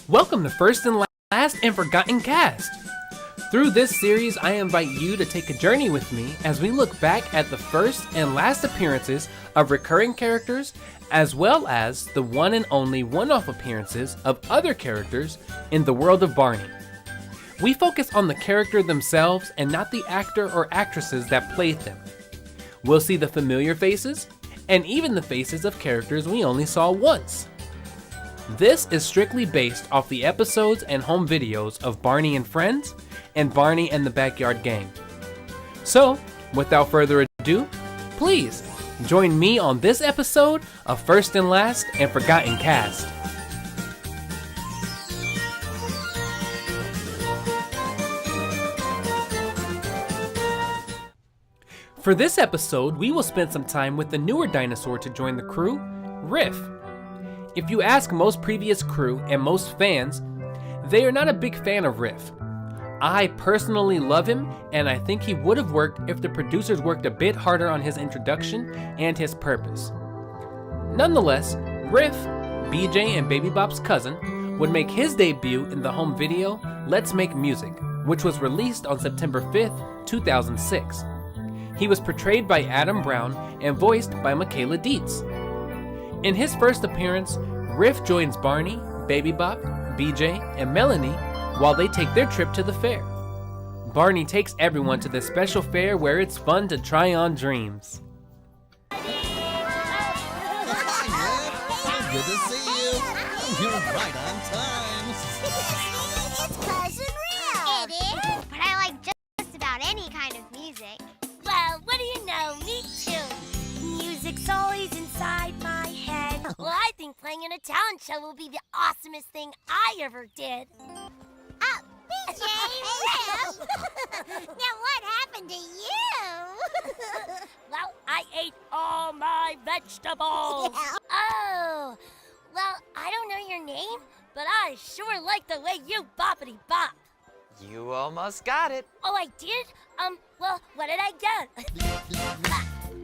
Welcome to First and Last and Forgotten Cast. Through this series, I invite you to take a journey with me as we look back at the first and last appearances of recurring characters, as well as the one and only one-off appearances of other characters in the world of Barney. We focus on the character themselves and not the actor or actresses that played them. We'll see the familiar faces, and even the faces of characters we only saw once. This is strictly based off the episodes and home videos of Barney and Friends and Barney and the Backyard Gang. So, without further ado, please join me on this episode of First and Last and Forgotten Cast. For this episode, we will spend some time with the newer dinosaur to join the crew, Riff. If you ask most previous crew and most fans, they are not a big fan of Riff. I personally love him, and I think he would have worked if the producers worked a bit harder on his introduction and his purpose. Nonetheless, Riff, BJ and Baby Bop's cousin, would make his debut in the home video Let's Make Music, which was released on September 5th, 2006. He was portrayed by Adam Brown and voiced by Michaela Dietz. In his first appearance, Riff joins Barney, Baby Bop, BJ, and Melanie while they take their trip to the fair. Barney takes everyone to this special fair where it's fun to try on dreams. Good to see you. You're right on time. It's Cousin Riff. It is, but I like just about any kind of music. Well, what do you know? Me too. Music's always inside my head. Well, I think playing in a talent show will be the awesomest thing I ever did. BJ, Riff. Now what happened to you? Well, I ate all my vegetables. Yeah. Oh, well, I don't know your name, but I sure like the way you boppity bop. You almost got it. Oh, I did? Well, what did I get?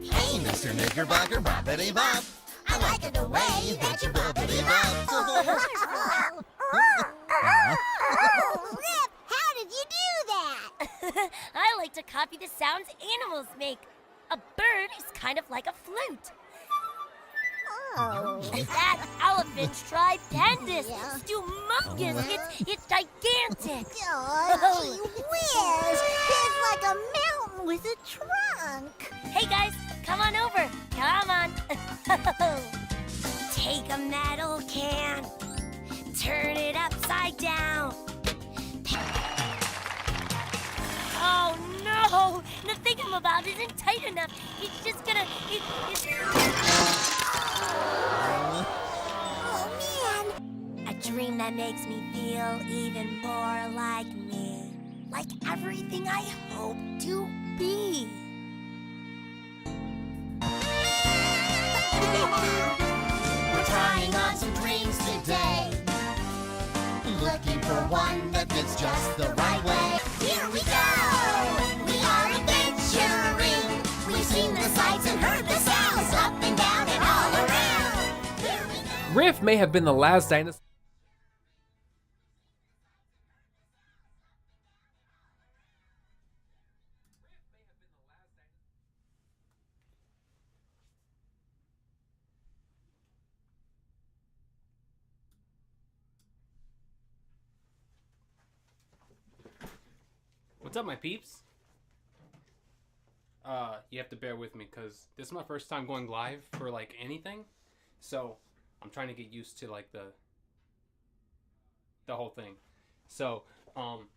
Hey, Mr. Knickerbocker, boppity bop. I like it the way that you boppity bop. Riff, how did you do that? I like to copy the sounds animals make. A bird is kind of like a flute. Oh. That elephant's tripendous. Yeah. It's humongous. It's gigantic. Oh, gee whiz. It's like a mountain with a trunk. Hey guys, come on over. Come on. Take a metal can, turn it upside down. Oh no! The thingamabob isn't tight enough. It's just gonna. Oh, man. A dream that makes me feel even more like me. Like everything I hope to be. We're trying on some dreams today. Looking for one that fits just the right way. Here we go. We are adventuring. We've seen the sights and heard the sounds up and down and all around. Here we go. Riff may have been the last dinosaur. What's up, my peeps? You have to bear with me because this is my first time going live for like anything, so I'm trying to get used to like the whole thing. So I'm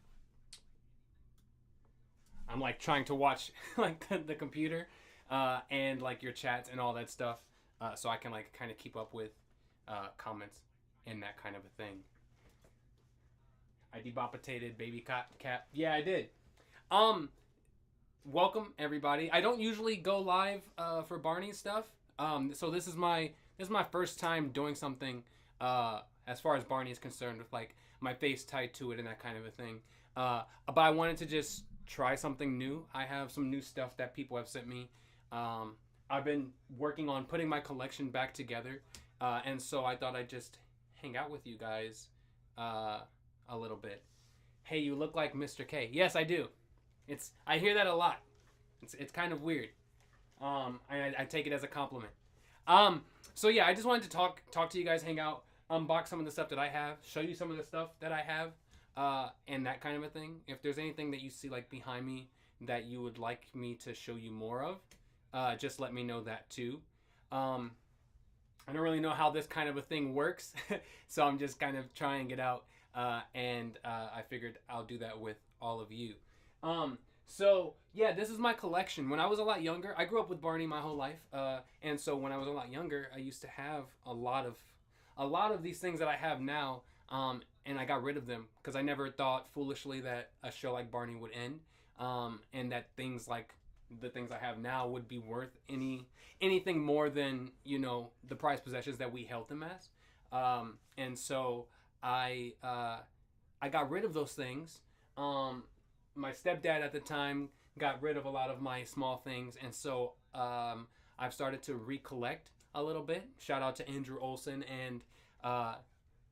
like trying to watch like the computer and like your chats and all that stuff, so I can like kind of keep up with comments and that kind of a thing. I debopitated baby cat. Yeah, I did. Welcome everybody. I don't usually go live for Barney stuff. So this is my first time doing something as far as Barney is concerned, with like my face tied to it and that kind of a thing. But I wanted to just try something new. I have some new stuff that people have sent me. I've been working on putting my collection back together, and so I thought I'd just hang out with you guys a little bit. Hey, you look like Mr. K. Yes, I do. I hear that a lot. It's kind of weird. I take it as a compliment. So yeah, I just wanted to talk to you guys, hang out, unbox some of the stuff that I have, show you some of the stuff that I have, and that kind of a thing. If there's anything that you see like behind me that you would like me to show you more of, just let me know that too. I don't really know how this kind of a thing works, so I'm just kind of trying it out, and I figured I'll do that with all of you. So yeah, this is my collection. When I was a lot younger, I grew up with Barney my whole life, and so when I was a lot younger, I used to have a lot of these things that I have now, and I got rid of them because I never thought foolishly that a show like Barney would end, and that things like the things I have now would be worth anything more than, you know, the prized possessions that we held them as. And so I got rid of those things. My stepdad at the time got rid of a lot of my small things, and so I've started to recollect a little bit. Shout out to Andrew Olson and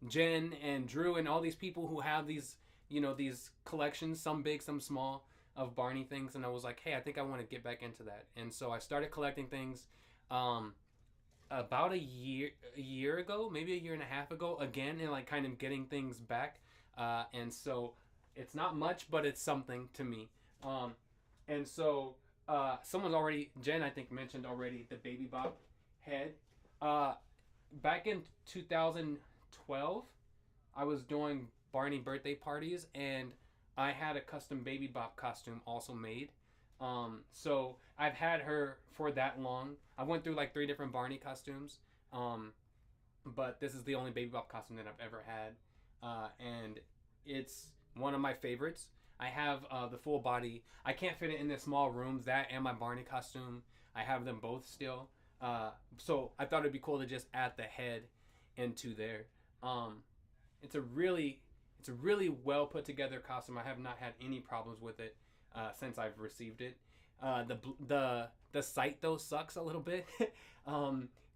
Jen and Drew and all these people who have these, you know, these collections, some big, some small, of Barney things, and I was like, hey, I think I want to get back into that. And so I started collecting things about a year ago, maybe a year and a half ago, again, and like kind of getting things back. And so it's not much, but it's something to me. And so someone's already, Jen I think mentioned already, the Baby Bop head. Back in 2012, I was doing Barney birthday parties, and I had a custom Baby Bop costume also made. So I've had her for that long. I went through like 3 different Barney costumes, but this is the only Baby Bop costume that I've ever had, and it's one of my favorites. I have the full body. I can't fit it in the small rooms. That and my Barney costume, I have them both still. So I thought it'd be cool to just add the head into there. It's a really well put together costume. I have not had any problems with it since I've received it. The sight though sucks a little bit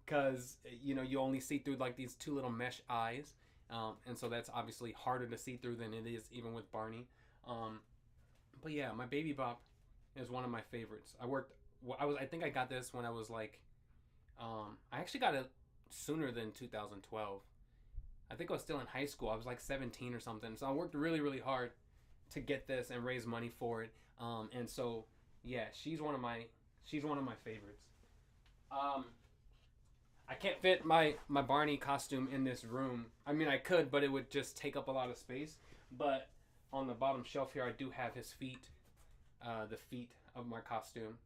because you know, you only see through like these 2 little mesh eyes, and so that's obviously harder to see through than it is even with Barney. But yeah, my Baby Bop is one of my favorites. I think I got this when I was like, I actually got it sooner than 2012. I think I was still in high school. I was like 17 or something. So I worked really, really hard to get this and raise money for it. And so yeah, she's one of my favorites. I can't fit my Barney costume in this room. I mean, I could, but it would just take up a lot of space. But on the bottom shelf here, I do have his feet, the feet of my costume.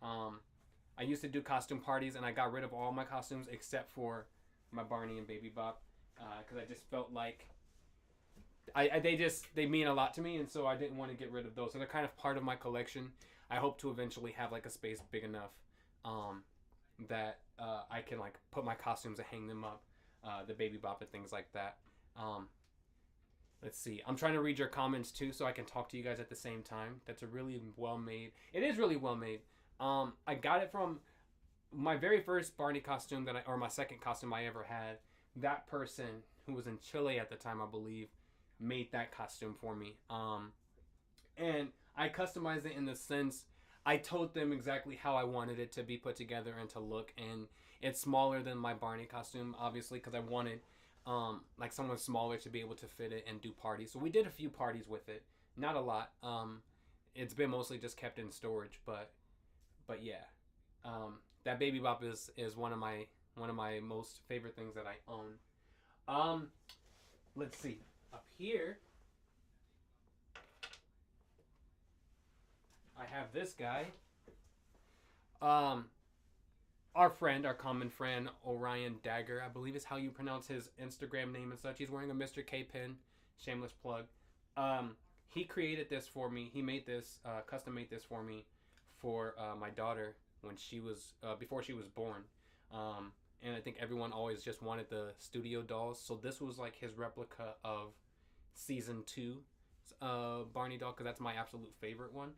I used to do costume parties, and I got rid of all my costumes except for my Barney and Baby Bop, because I just felt like they mean a lot to me, and so I didn't want to get rid of those. So they're kind of part of my collection. I hope to eventually have like a space big enough that I can like put my costumes and hang them up, the Baby Bop and things like that. Let's see. I'm trying to read your comments too, so I can talk to you guys at the same time. That's a really well made. It is really well made. I got it from my very first Barney costume or my second costume I ever had. That person who was in Chile at the time, I believe, made that costume for me. And I customized it in the sense I told them exactly how I wanted it to be put together and to look. And it's smaller than my Barney costume, obviously, because I wanted like someone smaller to be able to fit it and do parties. So we did a few parties with it, not a lot. It's been mostly just kept in storage, but yeah, that Baby Bop is one of my most favorite things that I own. Let's see, up here I have this guy. Our common friend, Orion Dagger, I believe is how you pronounce his Instagram name and such. He's wearing a Mr. K pin, shameless plug. He created this for me. He made this, custom made this for me for my daughter when she was, before she was born. And I think everyone always just wanted the studio dolls. So this was like his replica of season 2 Barney doll, because that's my absolute favorite one.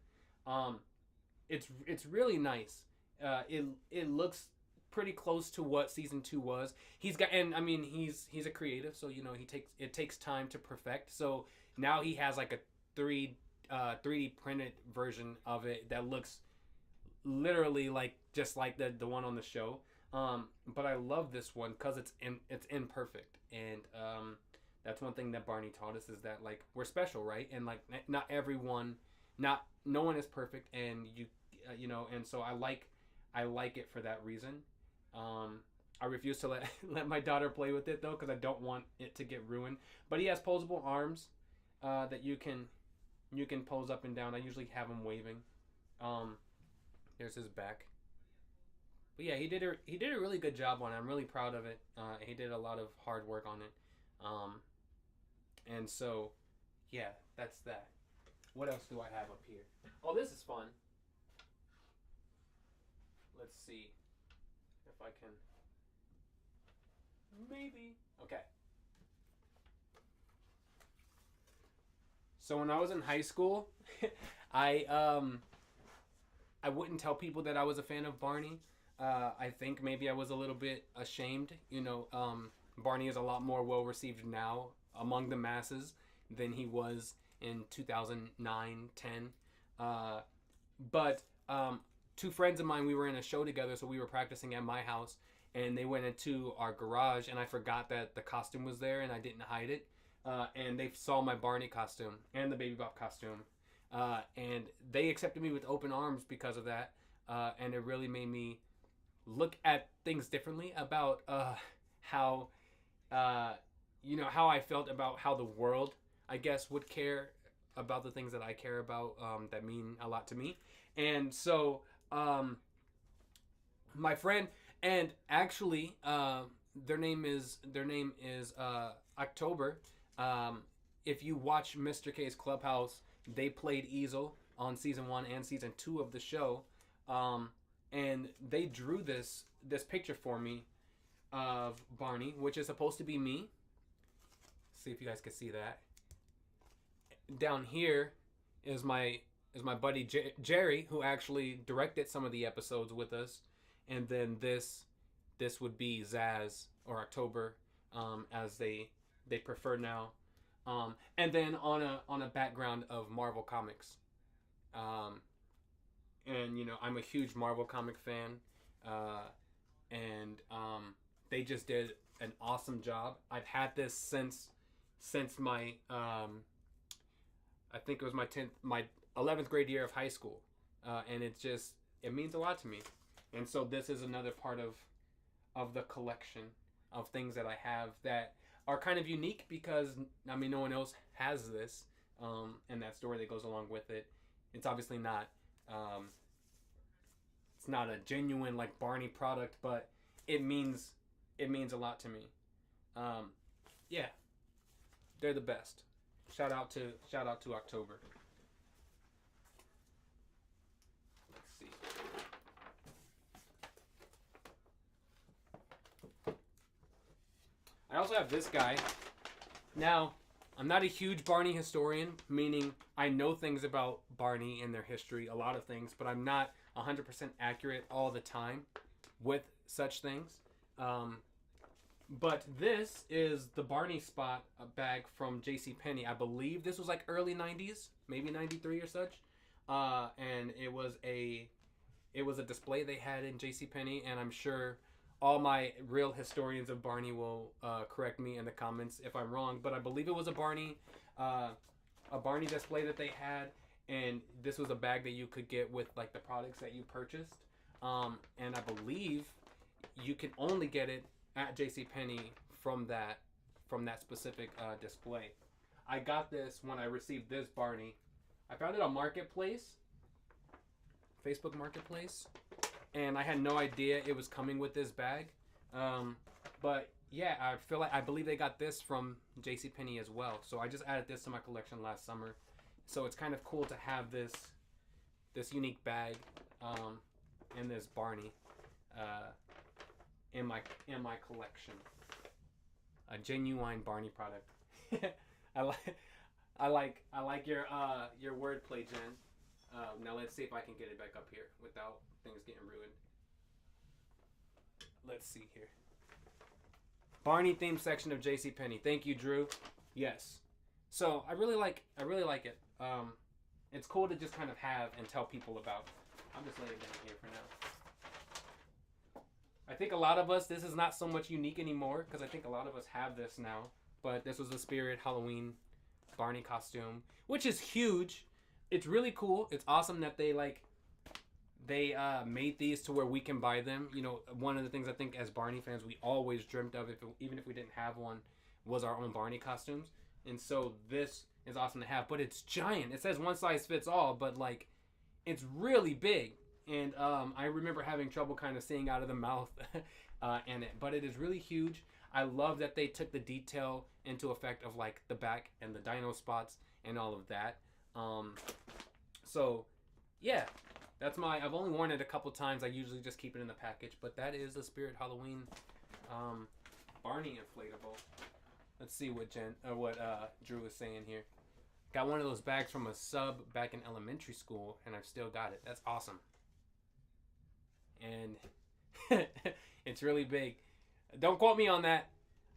It's really nice. It looks pretty close to what season 2 was. He's got, and I mean, he's a creative, so you know it takes time to perfect. So now he has like a 3D printed version of it that looks literally like just like the one on the show. But I love this one because it's imperfect, and that's one thing that Barney taught us, is that like we're special, right? And like not everyone, no one is perfect, and you know, and so I like it for that reason. I refuse to let my daughter play with it though, because I don't want it to get ruined. But he has posable arms that you can pose up and down. I usually have him waving. Here's his back. But yeah, he did a really good job on it. I'm really proud of it. He did a lot of hard work on it. And so, yeah, that's that. What else do I have up here? Oh, this is fun. Let's see if I can. Maybe. Okay. So when I was in high school, I wouldn't tell people that I was a fan of Barney. I think maybe I was a little bit ashamed. You know, Barney is a lot more well received now among the masses than he was in 2009, 10. But two friends of mine, we were in a show together, so we were practicing at my house, and they went into our garage, and I forgot that the costume was there, and I didn't hide it. And they saw my Barney costume and the Baby Bop costume, and they accepted me with open arms because of that. And it really made me look at things differently about how you know, how I felt about how the world, I guess, would care about the things that I care about, that mean a lot to me. And so my friend, and actually their name is October. If you watch Mr. K's Clubhouse, they played Easel on season 1 and season 2 of the show, and they drew this picture for me of Barney, which is supposed to be me. See if you guys can see that. Down here is my buddy Jerry, who actually directed some of the episodes with us, and then this would be Zaz or October, as they prefer now, and then on a background of Marvel Comics, and you know, I'm a huge Marvel comic fan, and they just did an awesome job. I've had this since my I think it was my 11th grade year of high school, and it means a lot to me. And so this is another part of the collection of things that I have that are kind of unique, because I mean, no one else has this, and that story that goes along with it. It's obviously not it's not a genuine like Barney product, but it means a lot to me. Yeah, they're the best. Shout out to October. Let's see. I also have this guy. Now, I'm not a huge Barney historian, meaning I know things about Barney and their history, a lot of things, but I'm not 100% accurate all the time with such things. But this is the Barney Spot bag from JCPenney. I believe this was like early 90s, maybe 93 or such. And it was a display they had in JCPenney, and I'm sure all my real historians of Barney will correct me in the comments if I'm wrong, but I believe it was a Barney display that they had, and this was a bag that you could get with like the products that you purchased. And I believe you can only get it at JCPenney from that specific display. I got this when I received this Barney. I found it on Marketplace, Facebook Marketplace, and I had no idea it was coming with this bag. But yeah, I believe they got this from JCPenney as well. So I just added this to my collection last summer. So it's kind of cool to have this unique bag, and this Barney in my collection. A genuine Barney product. I like your wordplay, Jen. Now let's see if I can get it back up here without things getting ruined. let's see here. Barney themed section of JCPenney. Thank you, Drew. Yes. So I really like it. It's cool to just kind of have and tell people about. I'm just laying it down here for now. I think a lot of us, this is not so much unique anymore because I think a lot of us have this now. But this was the Spirit Halloween Barney costume, which is huge. It's really cool. It's awesome that they made these to where we can buy them. You know, one of the things I think as Barney fans we always dreamt of, even if we didn't have one, was our own Barney costumes. And so this is awesome to have, but it's giant. It says one size fits all, but like it's really big. And I remember having trouble kind of seeing out of the mouth, but it is really huge. I love that they took the detail into effect of like the back and the dino spots and all of that. So yeah, that's I've only worn it a couple times. I usually just keep it in the package, but that is the Spirit Halloween Barney inflatable. Let's see what Drew is saying here. Got one of those bags from a sub back in elementary school, and I've still got it. That's awesome. And it's really big. Don't quote me on that.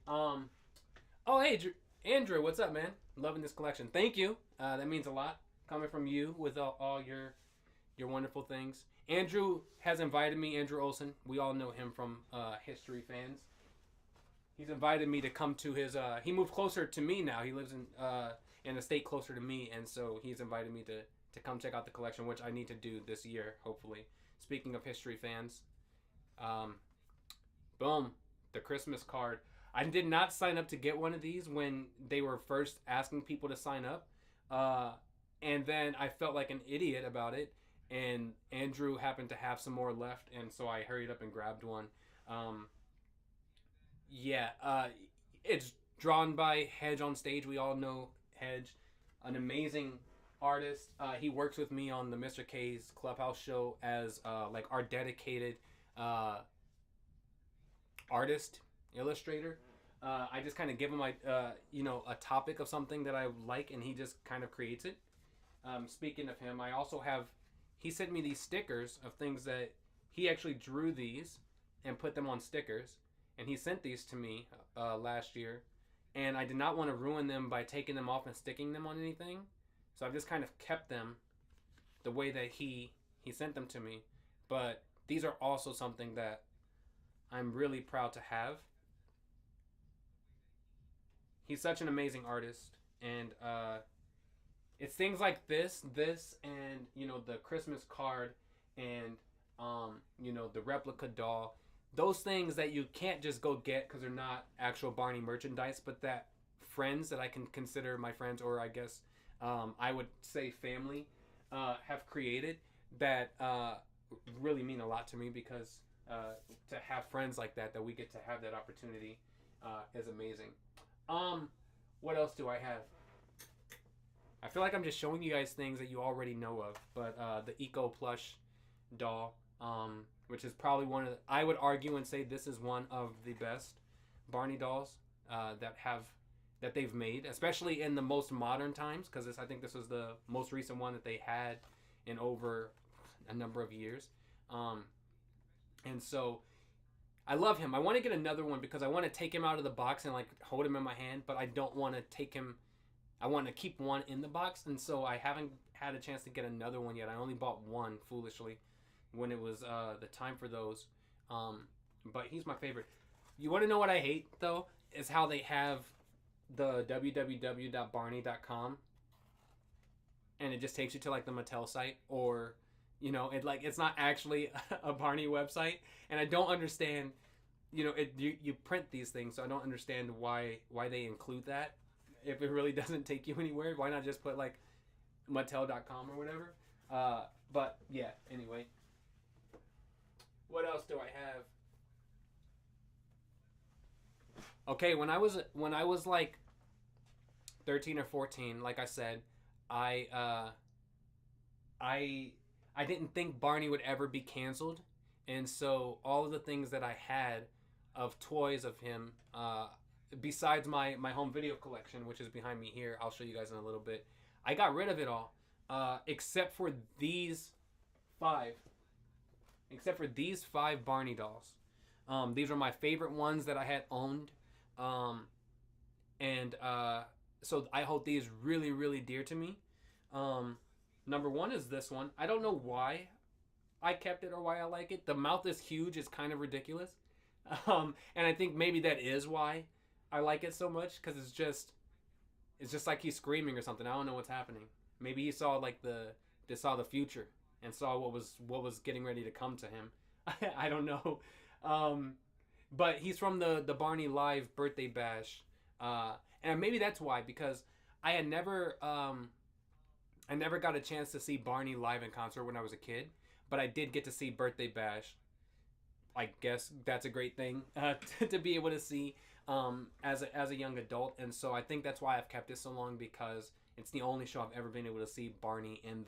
Oh, hey, Andrew, what's up, man? Loving this collection. Thank you. That means a lot coming from you with all your wonderful things. Andrew has invited me. Andrew Olson. We all know him from History Fans. He's invited me to come to his. He moved closer to me now. He lives in a state closer to me, and so he's invited me to come check out the collection, which I need to do this year, hopefully. Speaking of History Fans, boom, the Christmas card. I did not sign up to get one of these when they were first asking people to sign up, and then I felt like an idiot about it. And Andrew happened to have some more left, and so I hurried up and grabbed one. It's drawn by Hedge on Stage. We all know Hedge, an amazing artist. He works with me on the Mr. K's Clubhouse show as like our dedicated artist, illustrator. I just kind of give him a topic of something that I like, and he just kind of creates it. Speaking of him, I also have. He sent me these stickers of things that he actually drew these and put them on stickers. And he sent these to me last year. And I did not want to ruin them by taking them off and sticking them on anything. So I've just kind of kept them the way that he sent them to me. But these are also something that I'm really proud to have. He's such an amazing artist. And it's things like this and, the Christmas card and, the replica doll. Those things that you can't just go get because they're not actual Barney merchandise, but that friends that I can consider my friends, or I guess I would say family, have created that really mean a lot to me, because to have friends like that we get to have that opportunity is amazing. What else do I have? I feel like I'm just showing you guys things that you already know of, but the Eco Plush doll, which is probably I would argue and say this is one of the best Barney dolls that they've made, especially in the most modern times, because I think this was the most recent one that they had in over a number of years. And so I love him. I want to get another one because I want to take him out of the box and like hold him in my hand, but I don't want to take him. I want to keep one in the box, and so I haven't had a chance to get another one yet. I only bought one foolishly when it was the time for those. But he's my favorite. You want to know what I hate though? Is how they have the www.barney.com and it just takes you to like the Mattel site, or it's not actually a Barney website, and I don't understand. You print these things, so I don't understand why they include that. If it really doesn't take you anywhere, why not just put like Mattel.com or whatever? But yeah, anyway. What else do I have? Okay, when I was like 13 or 14, like I said, I didn't think Barney would ever be canceled, and so all of the things that I had of toys of him, besides my home video collection, which is behind me here, I'll show you guys in a little bit, I got rid of it all, except for these 5 Barney dolls. These are my favorite ones that I had owned. So I hold these really, really dear to me. Number one is this one. I don't know why I kept it or why I like it. The mouth is huge. It's kind of ridiculous. And I think maybe that is why I like it so much, because it's just like he's screaming or something. I don't know what's happening. Maybe he saw the future and saw what was getting ready to come to him. I don't know. But he's from the Barney Live birthday bash. And maybe that's why, because I never got a chance to see Barney live in concert when I was a kid, but I did get to see Birthday Bash. I guess that's a great thing to be able to see as a young adult, and so I think that's why I've kept it so long, because it's the only show I've ever been able to see Barney in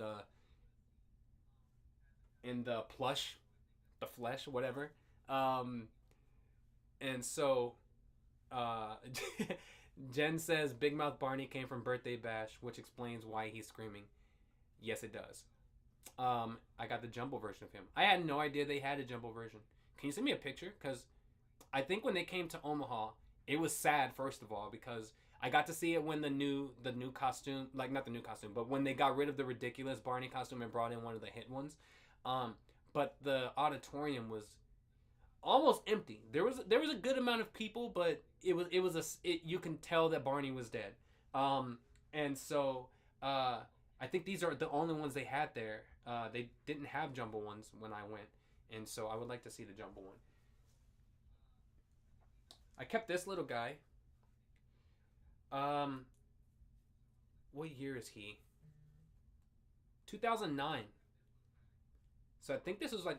the plush, the flesh, whatever. And so Jen says Big Mouth Barney came from Birthday Bash, which explains why he's screaming. Yes, it does. I got the jumbo version of him. I had no idea they had a jumbo version. Can you send me a picture? Because I think when they came to Omaha, it was sad, first of all, because I got to see it when the new costume, like not the new costume, but when they got rid of the ridiculous Barney costume and brought in one of the hit ones. But the auditorium was almost empty. There was a good amount of people, but you can tell that Barney was dead. And so I think these are the only ones they had there. They didn't have jumbo ones when I went, and so I would like to see the jumbo one. I kept this little guy. What year is he? 2009. So I think this was like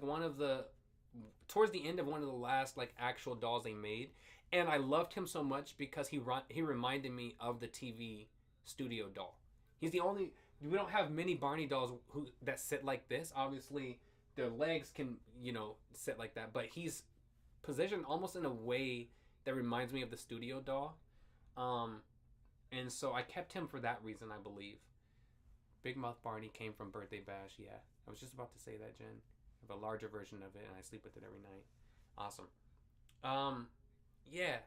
towards the end of one of the last like actual dolls they made, and I loved him so much because he reminded me of the TV studio doll. He's the only. We don't have many Barney dolls that sit like this. Obviously, their legs can sit like that, but he's positioned almost in a way that reminds me of the studio doll. And so I kept him for that reason, I believe. Big Mouth Barney came from Birthday Bash. Yeah, I was just about to say that, Jen. I have a larger version of it, and I sleep with it every night. Awesome. Yeah,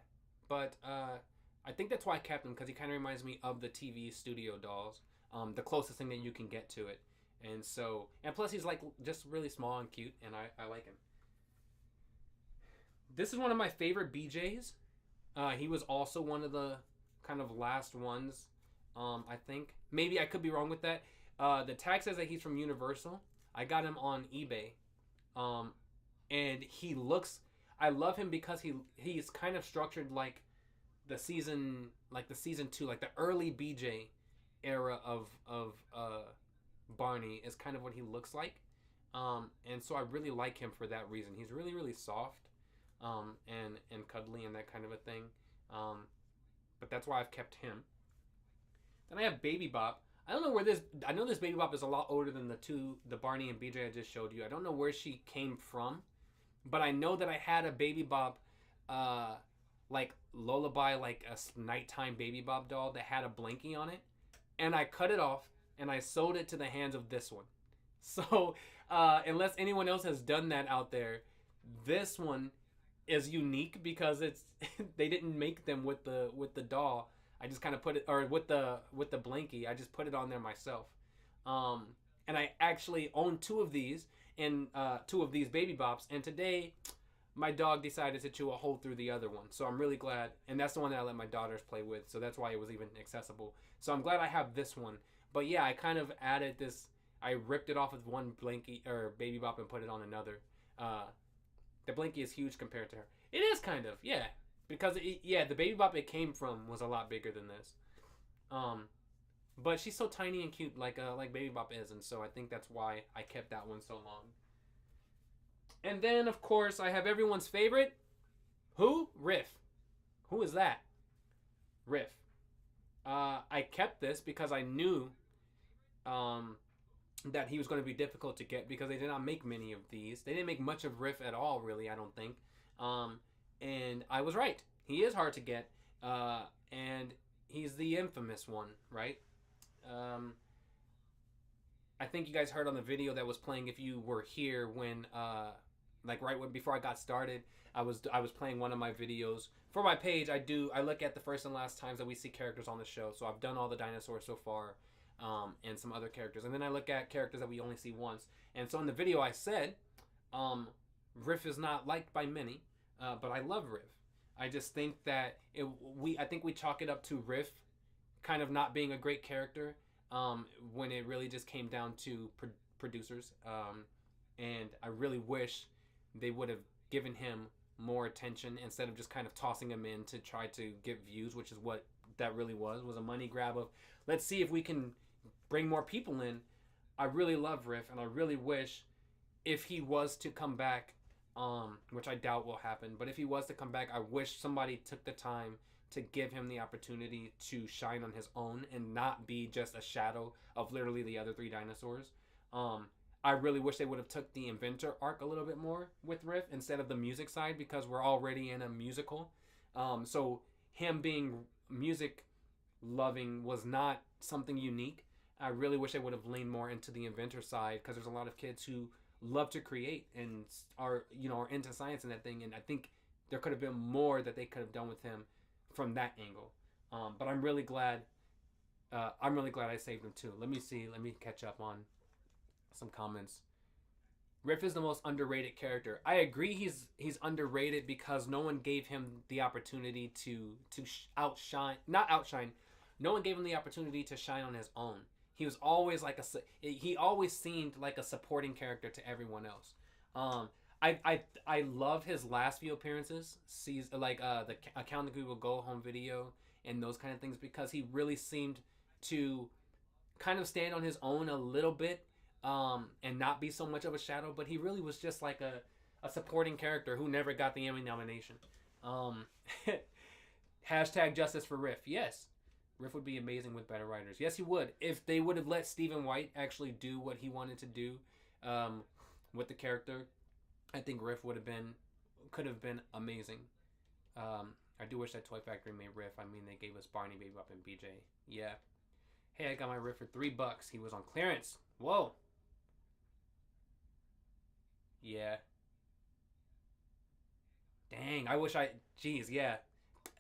but I think that's why I kept him, because he kind of reminds me of the TV studio dolls. The closest thing that you can get to it. And plus he's like just really small and cute, and I like him. This is one of my favorite BJs. He was also one of the kind of last ones, I think. Maybe I could be wrong with that. The tag says that he's from Universal. I got him on eBay. And I love him because he's kind of structured like the season 2, like the early BJ era of Barney is kind of what he looks like, and so I really like him for that reason. He's really, really soft, and cuddly and that kind of a thing, but that's why I've kept him. Then I have Baby Bop. I know this Baby Bop is a lot older than the Barney and BJ I just showed you. I don't know where she came from, but I know that I had a Baby Bop like Lullaby, like a nighttime Baby Bop doll that had a blankie on it. And I cut it off, and I sold it to the hands of this one. So, unless anyone else has done that out there, this one is unique because they didn't make them with the doll. I just kind of put it, or with the blankie. I just put it on there myself. And I actually own two of these Baby Bops. And today, my dog decided to chew a hole through the other one. So I'm really glad. And that's the one that I let my daughters play with. So that's why it was even accessible. So I'm glad I have this one. But yeah, I kind of added this. I ripped it off with one blankie or Baby Bop and put it on another. The blankie is huge compared to her. It is kind of, yeah. Because, the Baby Bop it came from was a lot bigger than this. But she's so tiny and cute like Baby Bop is. And so I think that's why I kept that one so long. And then, of course, I have everyone's favorite. Who? Riff. Who is that? Riff. I kept this because I knew that he was going to be difficult to get because they did not make many of these. They didn't make much of Riff at all, really, I don't think. And I was right. He is hard to get. And he's the infamous one, right? I think you guys heard on the video that was playing if you were here when like right when before I got started, I was playing one of my videos for my page. I look at the first and last times that we see characters on the show. So I've done all the dinosaurs so far, and some other characters, and then I look at characters that we only see once. And so in the video I said, Riff is not liked by many, but I love Riff. I just think that I think we chalk it up to Riff kind of not being a great character, when it really just came down to producers. And I really wish they would have given him more attention instead of just kind of tossing him in to try to get views, which is what that really was a money grab of, let's see if we can bring more people in. I really love Riff, and I really wish if he was to come back, which I doubt will happen, but if he was to come back, I wish somebody took the time to give him the opportunity to shine on his own and not be just a shadow of literally the other three dinosaurs. I really wish they would have took the inventor arc a little bit more with Riff instead of the music side, because we're already in a musical. So him being music loving was not something unique. I really wish they would have leaned more into the inventor side, because there's a lot of kids who love to create and are into science and that thing. And I think there could have been more that they could have done with him from that angle. But I'm really glad I saved him too. Let me catch up on some comments. Riff is the most underrated character. I agree, he's underrated because no one gave him the opportunity to not outshine. No one gave him the opportunity to shine on his own. He was always he always seemed like a supporting character to everyone else. I love his last few appearances, the Account the Google Go Home video and those kind of things, because he really seemed to kind of stand on his own a little bit, and not be so much of a shadow, but he really was just like a supporting character who never got the Emmy nomination. Hashtag justice for Riff. Yes, Riff would be amazing with better writers. Yes, he would. If they would have let Stephen White actually do what he wanted to do, with the character, I think Riff could have been amazing. I do wish that Toy Factory made Riff. I mean, they gave us Barney Baby Up and BJ. Yeah. Hey, I got my Riff for $3. He was on clearance. Whoa. Yeah. Dang, I wish Jeez, yeah.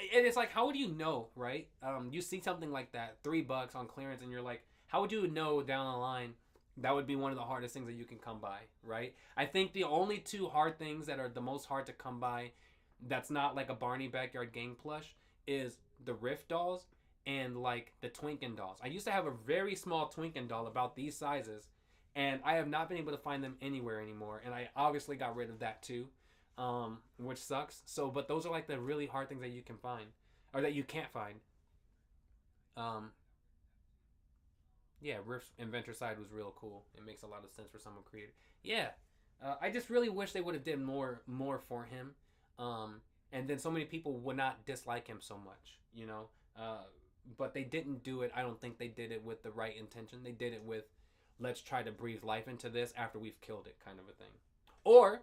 And it's like, how would you know, right? You see something like that, $3 on clearance, and you're like, how would you know down the line that would be one of the hardest things that you can come by, right? I think the only two hard things that are the most hard to come by that's not like a Barney Backyard Gang plush is the Riff dolls and like the Twinkin dolls. I used to have a very small Twinkin doll about these sizes, and I have not been able to find them anywhere anymore, and I obviously got rid of that too, which sucks. So, but those are like the really hard things that you can find, or that you can't find. Yeah, Riff's inventor side was real cool. It makes a lot of sense for someone creative. Yeah, I just really wish they would have did more for him, and then so many people would not dislike him so much, you know. But they didn't do it. I don't think they did it with the right intention. They did it with, let's try to breathe life into this after we've killed it, kind of a thing. Or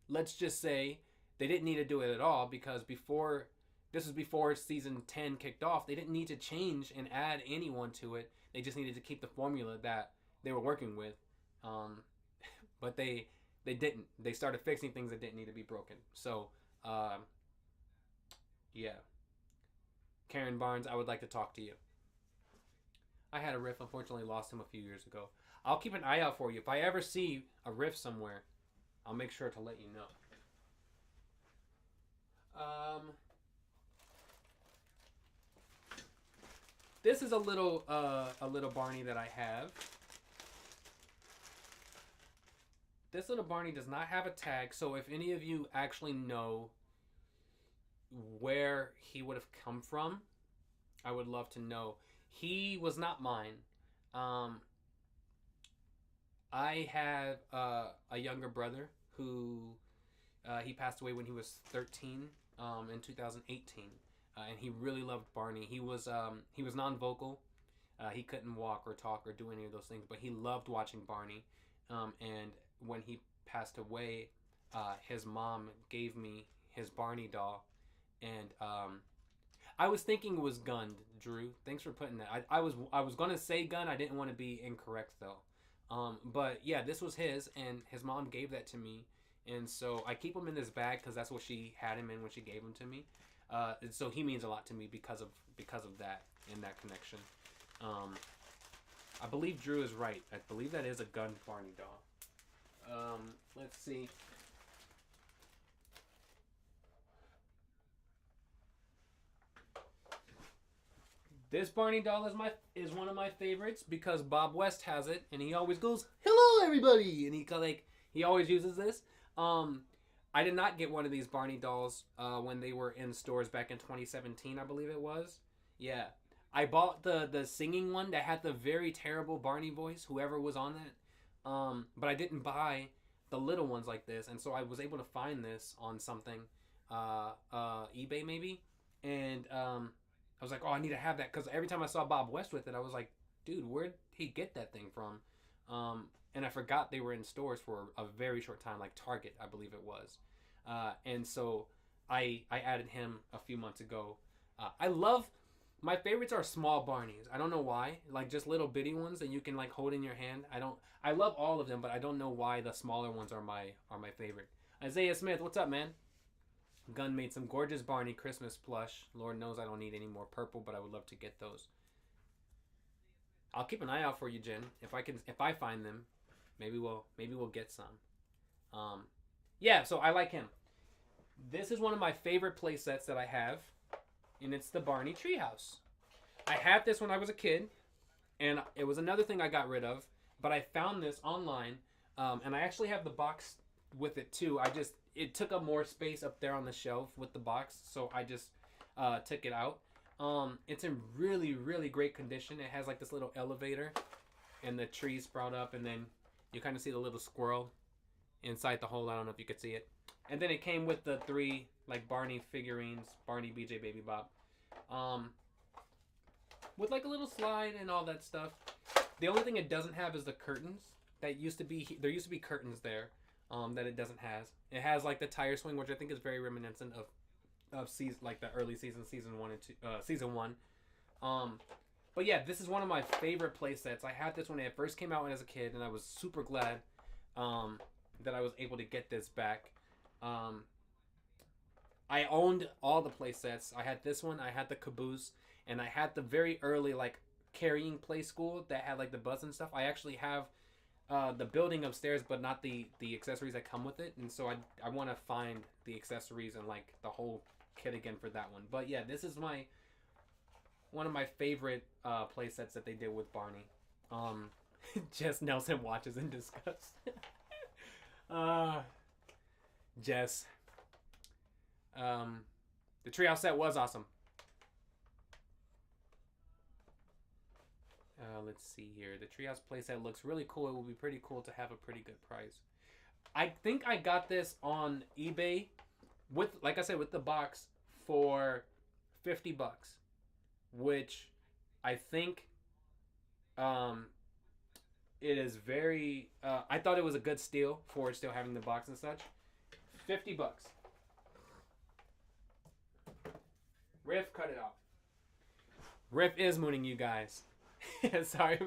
let's just say they didn't need to do it at all, because this was before season 10 kicked off. They didn't need to change and add anyone to it. They just needed to keep the formula that they were working with. But they didn't. They started fixing things that didn't need to be broken. So, yeah. Karen Barnes, I would like to talk to you. I had a Riff, unfortunately lost him a few years ago. I'll keep an eye out for you. If I ever see a Riff somewhere, I'll make sure to let you know. This is a little Barney that I have. This little Barney does not have a tag, so if any of you actually know where he would have come from, I would love to know. He was not mine. I have a younger brother who he passed away when he was 13 in 2018, and he really loved Barney. He was non-vocal. He couldn't walk or talk or do any of those things, but he loved watching Barney. And when he passed away, his mom gave me his Barney doll. And I was thinking it was gunned, Drew. Thanks for putting that. I was gonna say gun. I didn't want to be incorrect though. But yeah, this was his, and his mom gave that to me, and so I keep him in this bag because that's what she had him in when she gave him to me. And so he means a lot to me because of that and that connection. I believe Drew is right. I believe that is a gun Barney doll. Let's see. This Barney doll is one of my favorites because Bob West has it, and he always goes, "Hello, everybody," and he always uses this. I did not get one of these Barney dolls when they were in stores back in 2017, I believe it was. Yeah, I bought the singing one that had the very terrible Barney voice, whoever was on that. But I didn't buy the little ones like this, and so I was able to find this on something, eBay maybe, and I was like, oh, I need to have that, because every time I saw Bob West with it, I was like, dude, where'd he get that thing from? And I forgot they were in stores for a very short time, like Target, I believe it was. And so I added him a few months ago. My favorites are small Barneys. I don't know why, like just little bitty ones that you can like hold in your hand. I love all of them, but I don't know why the smaller ones are my favorite. Isaiah Smith, what's up, man? Gun made some gorgeous Barney Christmas plush. Lord knows I don't need any more purple, but I would love to get those. I'll keep an eye out for you, Jen. If I find them, maybe we'll get some. Yeah, so I like him. This is one of my favorite play sets that I have, and it's the Barney Treehouse. I had this when I was a kid, and it was another thing I got rid of, but I found this online, and I actually have the box with it too. It took up more space up there on the shelf with the box, so I just took it out. It's in really, really great condition. It has like this little elevator, and the trees sprout up, and then you kind of see the little squirrel inside the hole. I don't know if you could see it. And then it came with the 3 like Barney figurines, Barney, BJ, Baby Bob, with like a little slide and all that stuff. The only thing it doesn't have is the curtains. There used to be curtains there. That it doesn't have. It has like the tire swing, which I think is very reminiscent of season, like the early season 1 and 2, season 1. But yeah, this is one of my favorite play sets. I had this when it first came out when I was a kid, and I was super glad that I was able to get this back. I owned all the play sets. I had this one, I had the caboose, and I had the very early like carrying play school that had like the bus and stuff. I actually have the building upstairs, but not the accessories that come with it, and so I want to find the accessories and like the whole kit again for that one. But yeah, this is one of my favorite play sets that they did with Barney. Jess Nelson watches in disgust. Jess. The Treehouse set was awesome. Let's see here. The Treehouse playset looks really cool. It will be pretty cool to have a pretty good price. I think I got this on eBay with, like I said, with the box for $50, which I think it is very. I thought it was a good steal for still having the box and such. $50. Riff, cut it off. Riff is mooning you guys. sorry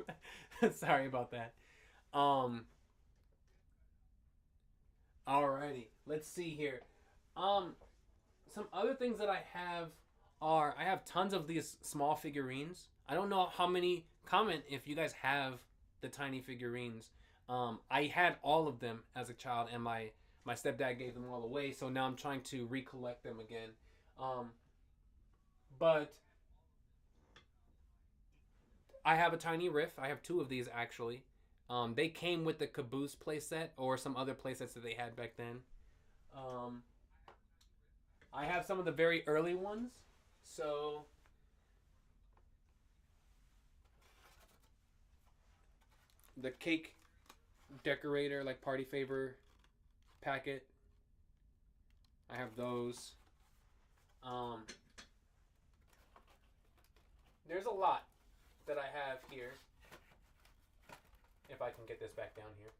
about that. Alrighty, let's see here. Some other things that I have are, I have tons of these small figurines. I don't know how many. Comment if you guys have the tiny figurines. I had all of them as a child, and my stepdad gave them all away, so now I'm trying to recollect them again. But I have a tiny Riff. I have 2 of these actually. They came with the Caboose playset or some other playsets that they had back then. I have some of the very early ones. So the cake decorator, like party favor packet. I have those. There's a lot that I have here. If I can get this back down here.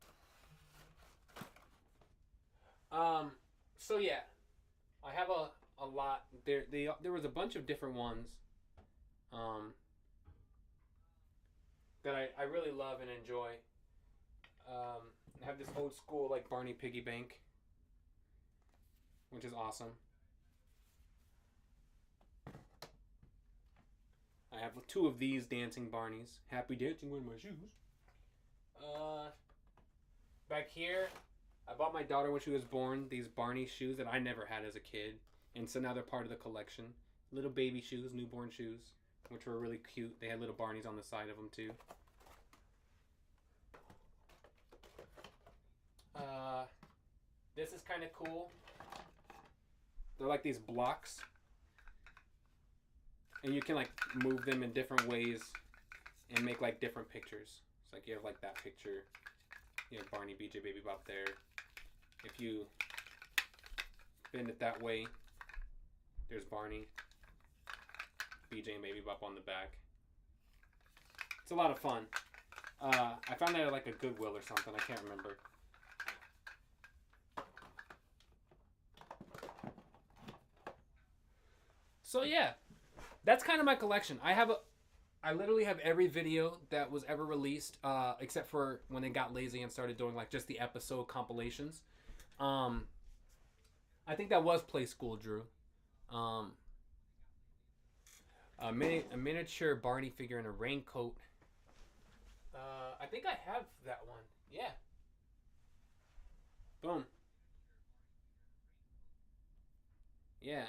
So yeah, I have a lot. There was a bunch of different ones that I really love and enjoy. I have this old school like Barney piggy bank. which is awesome. I have 2 of these dancing Barneys. Happy dancing with my shoes. Back here, I bought my daughter when she was born these Barney shoes that I never had as a kid. And so now they're part of the collection. Little baby shoes, newborn shoes, which were really cute. They had little Barneys on the side of them too. This is kind of cool. They're like these blocks. And you can like move them in different ways and make like different pictures. It's like you have like that picture. You have Barney, BJ, Baby Bop there. If you bend it that way, there's Barney, BJ, and Baby Bop on the back. It's a lot of fun. I found that at like a Goodwill or something. I can't remember. So yeah, that's kind of my collection. I literally have every video that was ever released, except for when they got lazy and started doing like just the episode compilations. I think that was Play School, Drew. A miniature Barney figure in a raincoat. I think I have that one. Yeah. Boom. Yeah.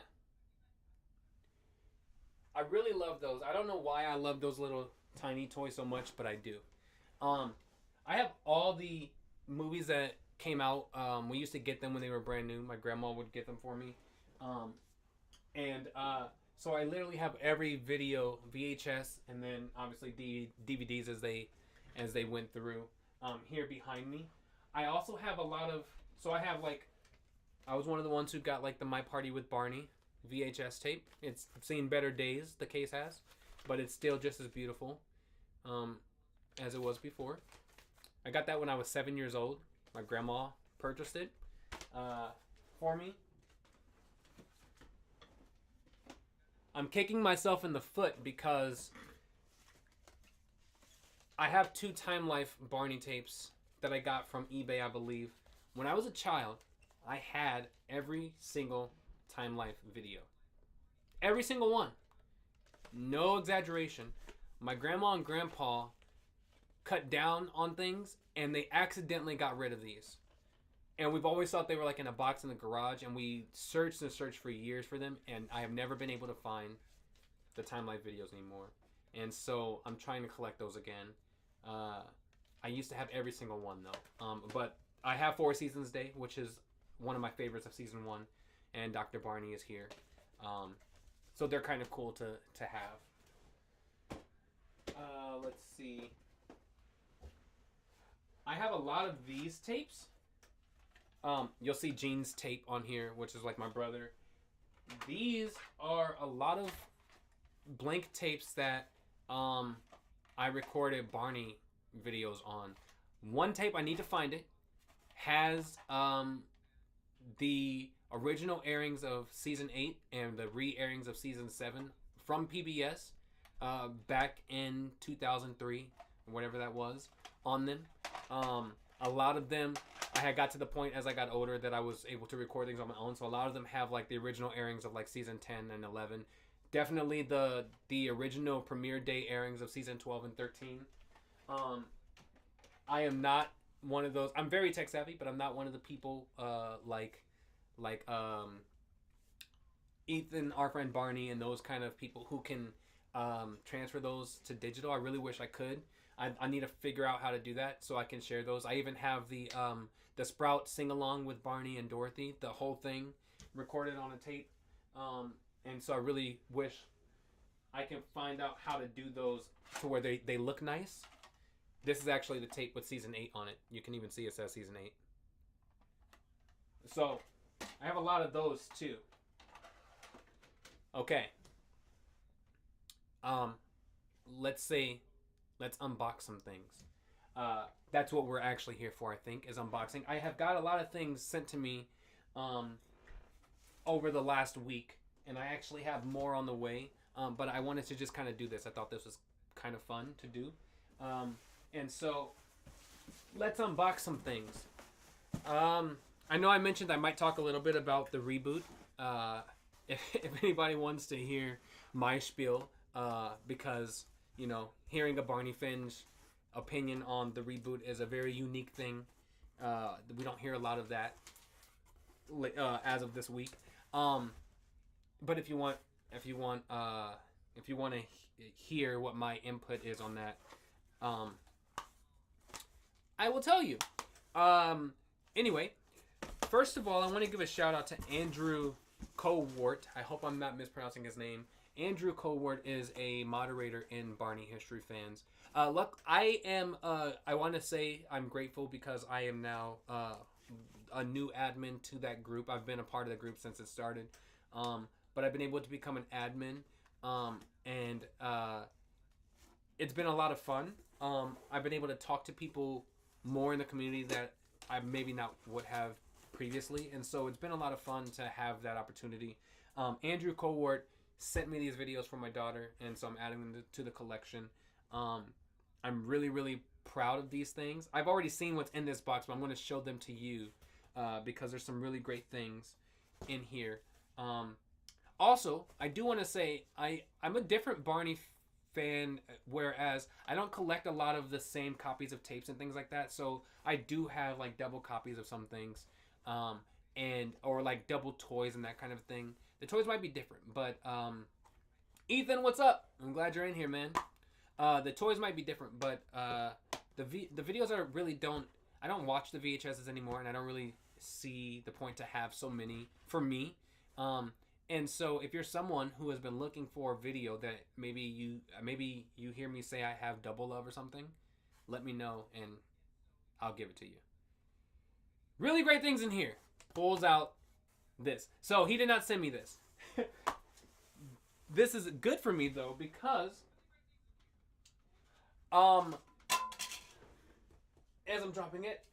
I really love those. I don't know why I love those little tiny toys so much, but I do. I have all the movies that came out. We used to get them when they were brand new. My grandma would get them for me. So I literally have every video, VHS, and then obviously DVDs as they went through. Here behind me, I also have a lot of. So I have like, I was one of the ones who got like the My Party with Barney VHS tape. It's seen better days, the case has, but it's still just as beautiful as it was before. I got that when I was 7 years old. My grandma purchased it for me. I'm kicking myself in the foot because I have 2 Time Life Barney tapes that I got from eBay, I believe. When I was a child, I had every single Time Life video. Every single one. No exaggeration. My grandma and grandpa cut down on things and they accidentally got rid of these. And we've always thought they were like in a box in the garage, and we searched and searched for years for them, and I have never been able to find the Time Life videos anymore. And so I'm trying to collect those again. I used to have every single one though. But I have 4 Seasons Day, which is one of my favorites of season 1, and Dr. Barney is here. So they're kind of cool to have. Let's see. I have a lot of these tapes. You'll see Gene's tape on here, which is like my brother. These are a lot of blank tapes that I recorded Barney videos on. One tape, I need to find it, has the original airings of season 8 and the re-airings of season 7 from PBS back in 2003, whatever that was, on them. A lot of them, I had got to the point as I got older that I was able to record things on my own, so a lot of them have like the original airings of like season 10 and 11. Definitely the original premiere day airings of season 12 and 13. I am not one of those. I'm very tech savvy, but I'm not one of the people like Ethan, our friend Barney, and those kind of people who can transfer those to digital. I really wish I could. I need to figure out how to do that so I can share those. I even have the Sprout sing along with Barney and Dorothy, the whole thing recorded on a tape. And so I really wish I can find out how to do those to where they look nice. This is actually the tape with season 8 on it. You can even see it says season 8. So I have a lot of those too. Okay. Let's unbox some things. That's what we're actually here for, I think, is unboxing. I have got a lot of things sent to me over the last week, and I actually have more on the way, but I wanted to just kind of do this. I thought this was kind of fun to do. And so let's unbox some things. I know I mentioned I might talk a little bit about the reboot. If anybody wants to hear my spiel, because, you know, hearing a Barney fan's opinion on the reboot is a very unique thing. We don't hear a lot of that as of this week. But if you want to hear what my input is on that, I will tell you. Anyway, first of all, I want to give a shout out to Andrew Cowart. I hope I'm not mispronouncing his name. Andrew Cowart is a moderator in Barney History Fans. Look, I want to say I'm grateful because I am now a new admin to that group. I've been a part of the group since it started. But I've been able to become an admin. And it's been a lot of fun. I've been able to talk to people more in the community that I maybe not would have previously. And so it's been a lot of fun to have that opportunity. Andrew Cowart sent me these videos from my daughter, and so I'm adding them to the collection. I'm really, really proud of these things. I've already seen what's in this box, but I'm going to show them to you because there's some really great things in here. Also, I do want to say I'm a different Barney fan, whereas I don't collect a lot of the same copies of tapes and things like that. So I do have like double copies of some things, or like double toys and that kind of thing. The toys might be different, but Ethan, what's up? I'm glad you're in here, man. The toys might be different, but the videos I don't watch the VHSs anymore, and I don't really see the point to have so many for me. And so if you're someone who has been looking for a video that maybe you hear me say I have double love or something, let me know and I'll give it to you. Really great things in here. Pulls out this. So he did not send me this. This is good for me though, because as I'm dropping it,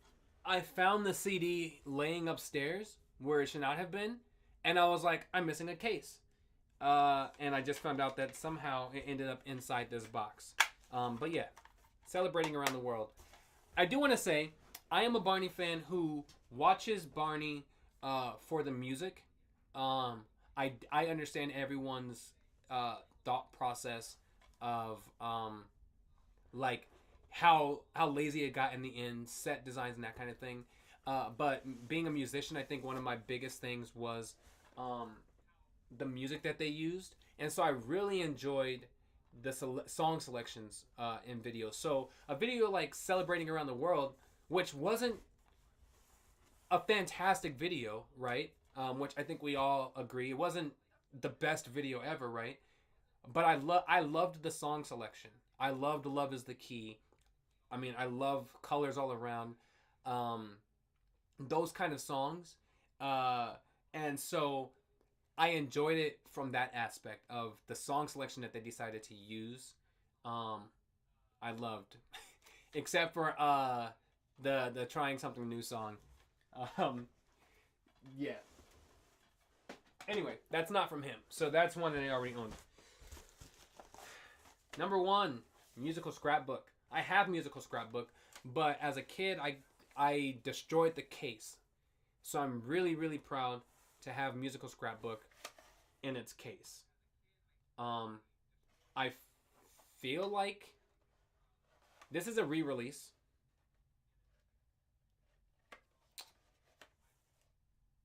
I found the CD laying upstairs where it should not have been. And I was like, I'm missing a case. And I just found out that somehow it ended up inside this box. But yeah, celebrating around the world. I do want to say, I am a Barney fan who watches Barney for the music. I understand everyone's thought process of like how lazy it got in the end, set designs and that kind of thing. But being a musician, I think one of my biggest things was the music that they used, and so I really enjoyed the song selections in videos. So a video like Celebrating Around the World, which wasn't a fantastic video, right? Which I think we all agree it wasn't the best video ever, right? But I loved the song selection. I loved Love Is the Key. I mean, I love Colors All Around. Those kind of songs. And so I enjoyed it from that aspect of the song selection that they decided to use. I loved, except for the Trying Something New song. Yeah. Anyway, that's not from him. So that's one that I already owned. Number 1, musical scrapbook. I have musical scrapbook, but as a kid, I destroyed the case. So I'm really, really proud to have musical scrapbook in its case. I feel like this is a re-release.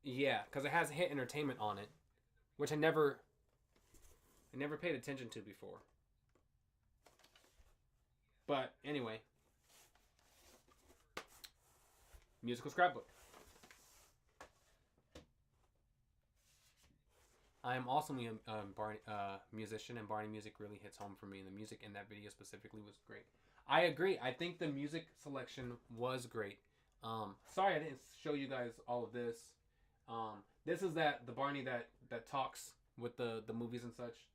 Yeah, because it has Hit Entertainment on it, which I never paid attention to before. But anyway, musical scrapbook. I am also a musician, and Barney music really hits home for me. And the music in that video specifically was great. I agree. I think the music selection was great. Sorry I didn't show you guys all of this. This is the Barney that talks with the movies and such.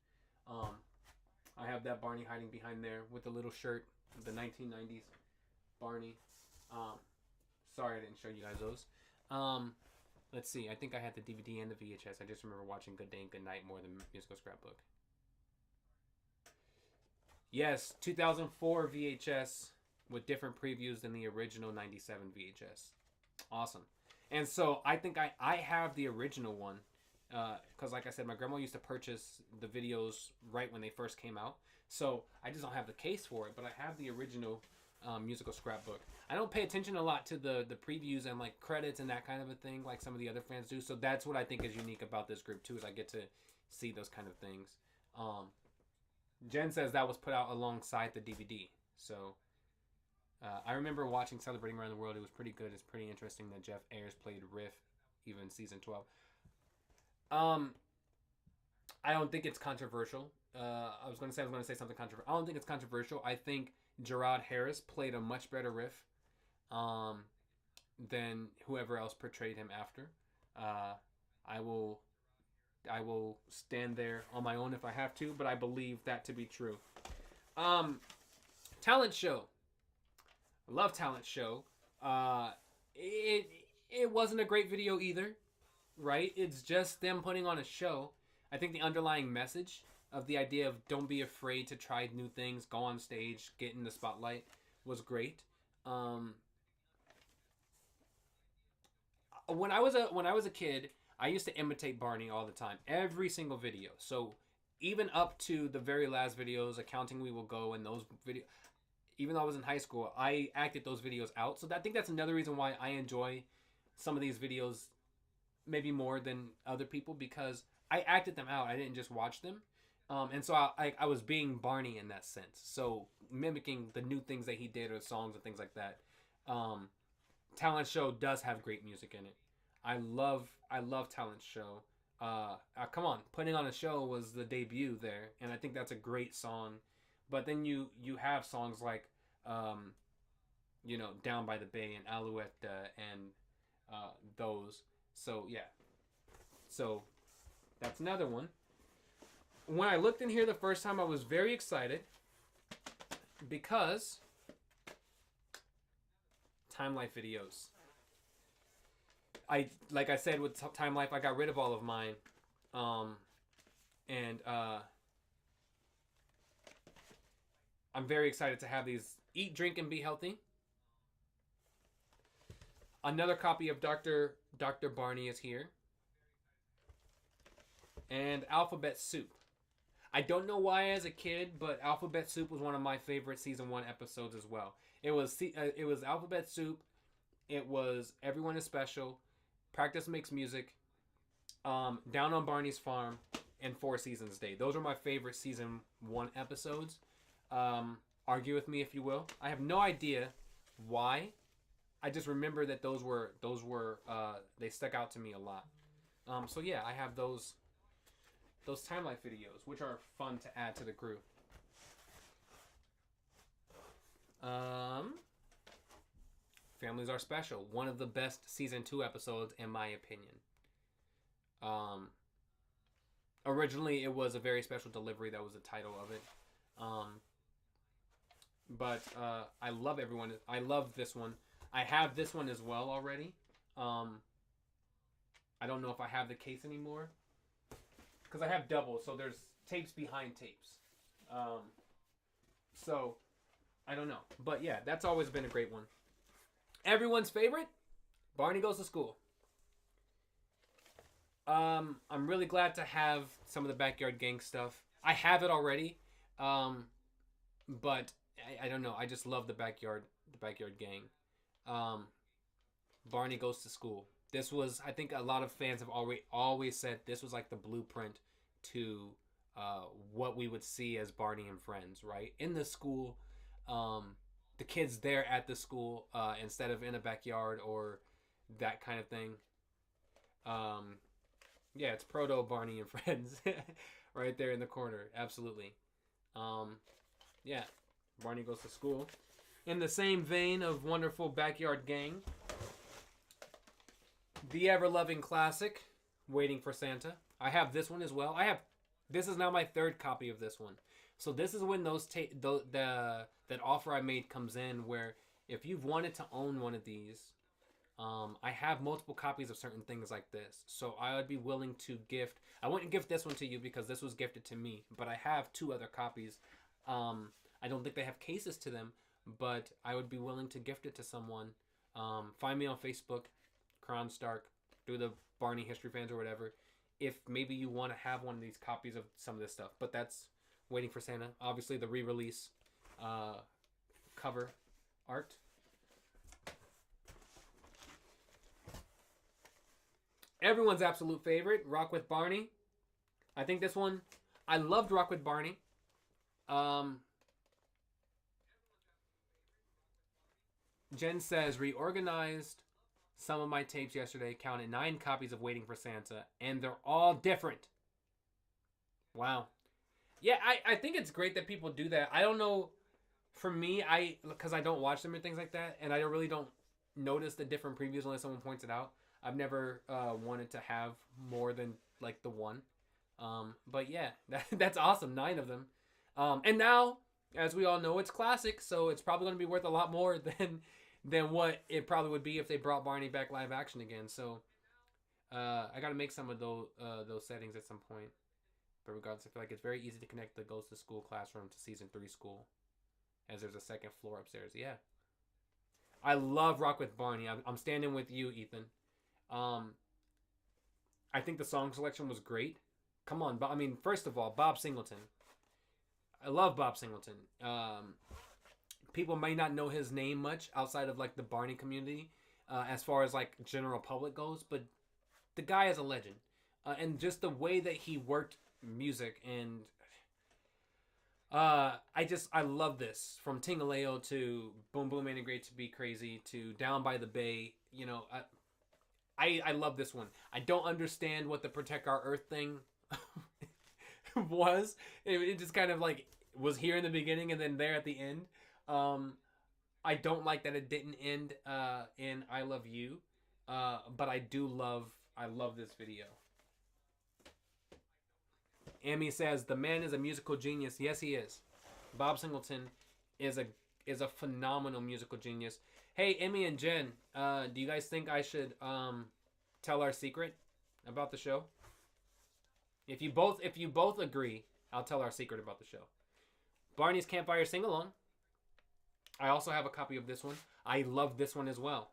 I have that Barney hiding behind there with the little shirt, the 1990s Barney. Sorry I didn't show you guys those. Let's see. I think I had the DVD and the VHS. I just remember watching Good Day and Good Night more than musical scrapbook. Yes, 2004 VHS with different previews than the original 97 VHS. Awesome. And so I think I have the original one. Because like I said, my grandma used to purchase the videos right when they first came out. So I just don't have the case for it, but I have the original musical scrapbook. I don't pay attention a lot to the previews and like credits and that kind of a thing like some of the other fans do. So that's what I think is unique about this group too, is I get to see those kind of things. Jen says that was put out alongside the DVD. So I remember watching Celebrating Around the World. It was pretty good. It's pretty interesting that Jeff Ayres played Riff even season 12. I don't think it's controversial. I was going to say something controversial. I don't think it's controversial. I think Gerard Harris played a much better Riff than whoever else portrayed him after. I will stand there on my own if I have to, but I believe that to be true. Talent show. I love talent show. It wasn't a great video either, right? It's just them putting on a show. I think the underlying message of the idea of don't be afraid to try new things, go on stage, get in the spotlight was great. When I was a kid, I used to imitate Barney all the time, every single video. So even up to the very last videos, Accounting We Will Go, and those videos, even though I was in high school, I acted those videos out. So I think that's another reason why I enjoy some of these videos maybe more than other people, because I acted them out. I didn't just watch them. And so I was being Barney in that sense. So mimicking the new things that he did, or songs and things like that. Talent show does have great music in it. I love talent show. Come on, Putting on a Show was the debut there, and I think that's a great song. But then you have songs like Down by the Bay and Alouette and those. So yeah. So that's another one. When I looked in here the first time, I was very excited because Time Life videos. Like I said with Time Life, I got rid of all of mine, and I'm very excited to have these. Eat, Drink, and Be Healthy. Another copy of Dr. Barney is here, and Alphabet Soup. I don't know why as a kid, but Alphabet Soup was one of my favorite season 1 episodes as well. It was Alphabet Soup. It was Everyone is Special, Practice Makes Music, Down on Barney's Farm, and Four Seasons Day. Those are my favorite season 1 episodes. Argue with me if you will. I have no idea why. I just remember that those were they stuck out to me a lot. So yeah, I have those Time Life videos, which are fun to add to the crew. Families Are Special, one of the best season 2 episodes in my opinion. Originally it was A Very Special Delivery, that was the title of it. But I love everyone. I love this one. I have this one as well already. I don't know if I have the case anymore, because I have double, so there's tapes behind tapes. So I don't know, but yeah, that's always been a great one. Everyone's favorite, Barney Goes to School. I'm really glad to have some of the Backyard Gang stuff. I have it already, but I don't know. I just love the Backyard Gang. Barney Goes to School. This was, I think a lot of fans have always said this was like the blueprint to what we would see as Barney and Friends, right? In the school, the kids there at the school, instead of in a backyard or that kind of thing. Yeah, it's proto Barney and Friends right there in the corner. Absolutely. Yeah, Barney Goes to School. In the same vein of wonderful Backyard Gang, the ever-loving classic, Waiting for Santa. I have this one as well. This is now my 3rd copy of this one. So this is when that offer I made comes in, where if you've wanted to own one of these, I have multiple copies of certain things like this. So I would be willing to gift. I wouldn't gift this one to you because this was gifted to me, but I have 2 other copies. I don't think they have cases to them, but I would be willing to gift it to someone. Find me on Facebook, Kron Stark, do the Barney History Fans or whatever, if maybe you want to have one of these copies of some of this stuff. But that's waiting for Santa. Obviously, the re-release cover art. Everyone's absolute favorite, Rock with Barney. I think this one, I loved Rock with Barney. Jen says, reorganized some of my tapes yesterday, counted 9 copies of Waiting for Santa, and they're all different. Wow. Yeah, I think it's great that people do that. I don't know, for me, because I don't watch them and things like that, and I really don't notice the different previews unless someone points it out. I've never wanted to have more than like the one. But yeah, that's awesome. 9 of them. And now, as we all know, it's classic, so it's probably going to be worth a lot more than what it probably would be if they brought Barney back live action again. So I got to make some of those settings at some point. But regardless, I feel like it's very easy to connect the Goes to School classroom to Season 3 school, as there's a second floor upstairs. Yeah. I love Rock with Barney. I'm standing with you, Ethan. I think the song selection was great. Come on, I mean, first of all, Bob Singleton. I love Bob Singleton. People may not know his name much outside of like the Barney community, as far as like general public goes, but the guy is a legend. And just the way that he worked music, and I love this, from Tingaleo to Boom Boom Ain't It Great to Be Crazy to Down by the Bay. You know, I love this one. I don't understand what the Protect Our Earth thing was. It just kind of like was here in the beginning and then there at the end. I don't like that it didn't end in I Love You, but I love this video. Amy says, the man is a musical genius. Yes, he is. Bob Singleton is a phenomenal musical genius. Hey, Emmy and Jen, do you guys think I should tell our secret about the show? If you both agree, I'll tell our secret about the show. Barney's Campfire Sing-Along. I also have a copy of this one. I love this one as well.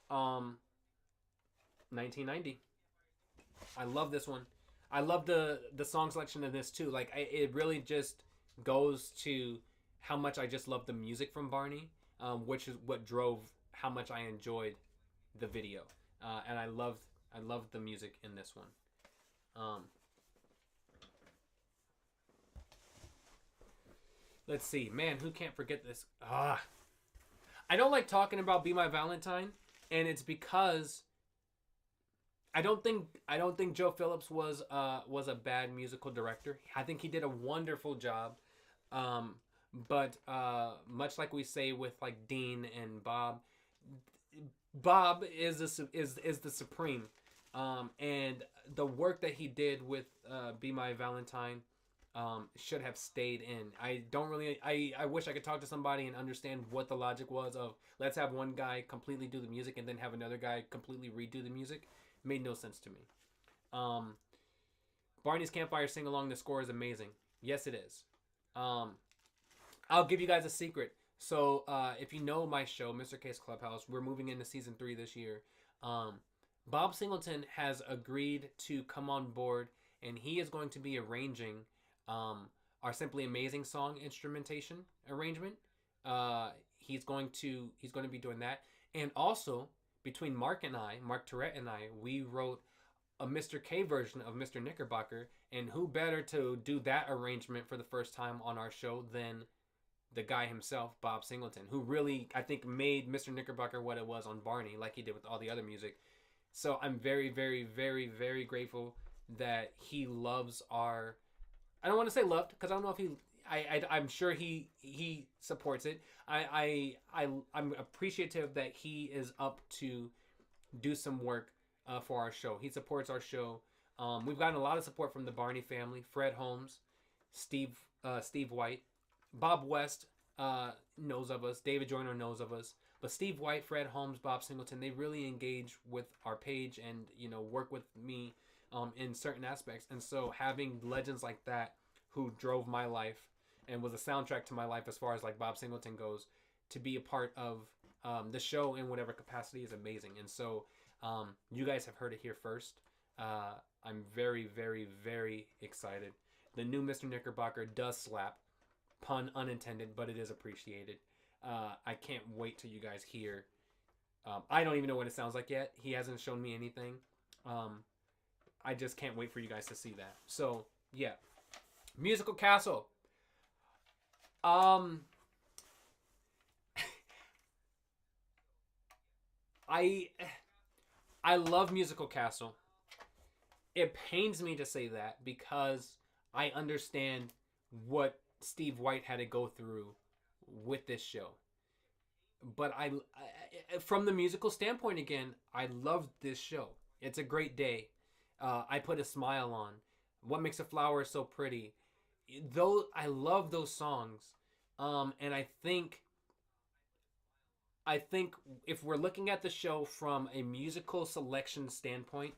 1990. I love this one. I love the song selection in this too. Like it really just goes to how much I just love the music from Barney, which is what drove how much I enjoyed the video. And I loved the music in this one. Let's see. Man, who can't forget this? I don't like talking about Be My Valentine, and it's because I don't think Joe Phillips was a bad musical director. I think he did a wonderful job. But much like we say with like Dean and Bob is the supreme. And the work that he did with Be My Valentine should have stayed in. I wish I could talk to somebody and understand what the logic was of let's have one guy completely do the music and then have another guy completely redo the music. Made no sense to me. Barney's Campfire Sing-Along, the score is amazing. Yes, it is. I'll give you guys a secret. So if you know my show, Mr. K's Clubhouse, we're moving into season 3 this year. Bob Singleton has agreed to come on board, and he is going to be arranging our Simply Amazing song instrumentation arrangement. He's going to be doing that. And also, between Mark Tourette and I, we wrote a Mr. K version of Mr. Knickerbocker, and who better to do that arrangement for the first time on our show than the guy himself, Bob Singleton, who really, I think, made Mr. Knickerbocker what it was on Barney, like he did with all the other music. So I'm very, very, very, very grateful that he loves our... I don't want to say loved, because I don't know if he... I'm sure he supports it. I'm appreciative that he is up to do some work for our show. He supports our show. We've gotten a lot of support from the Barney family. Fred Holmes, Steve White, Bob West knows of us. David Joyner knows of us. But Steve White, Fred Holmes, Bob Singleton, they really engage with our page and work with me in certain aspects. And so having legends like that who drove my life and was a soundtrack to my life as far as like Bob Singleton goes, to be a part of the show in whatever capacity is amazing. And so You guys have heard it here first. I'm very, very, very excited. The new Mr. Knickerbocker does slap. Pun unintended, but it is appreciated. I can't wait till you guys hear. I don't even know what it sounds like yet. He hasn't shown me anything. I just can't wait for you guys to see that. So, yeah. Musical Castle. I love Musical Castle. It pains me to say that because I understand what Steve White had to go through with this show. But I from the musical standpoint again, I loved this show. It's a great day. I put a smile on. What Makes a Flower So Pretty. Though I love those songs. And I think if we're looking at the show from a musical selection standpoint,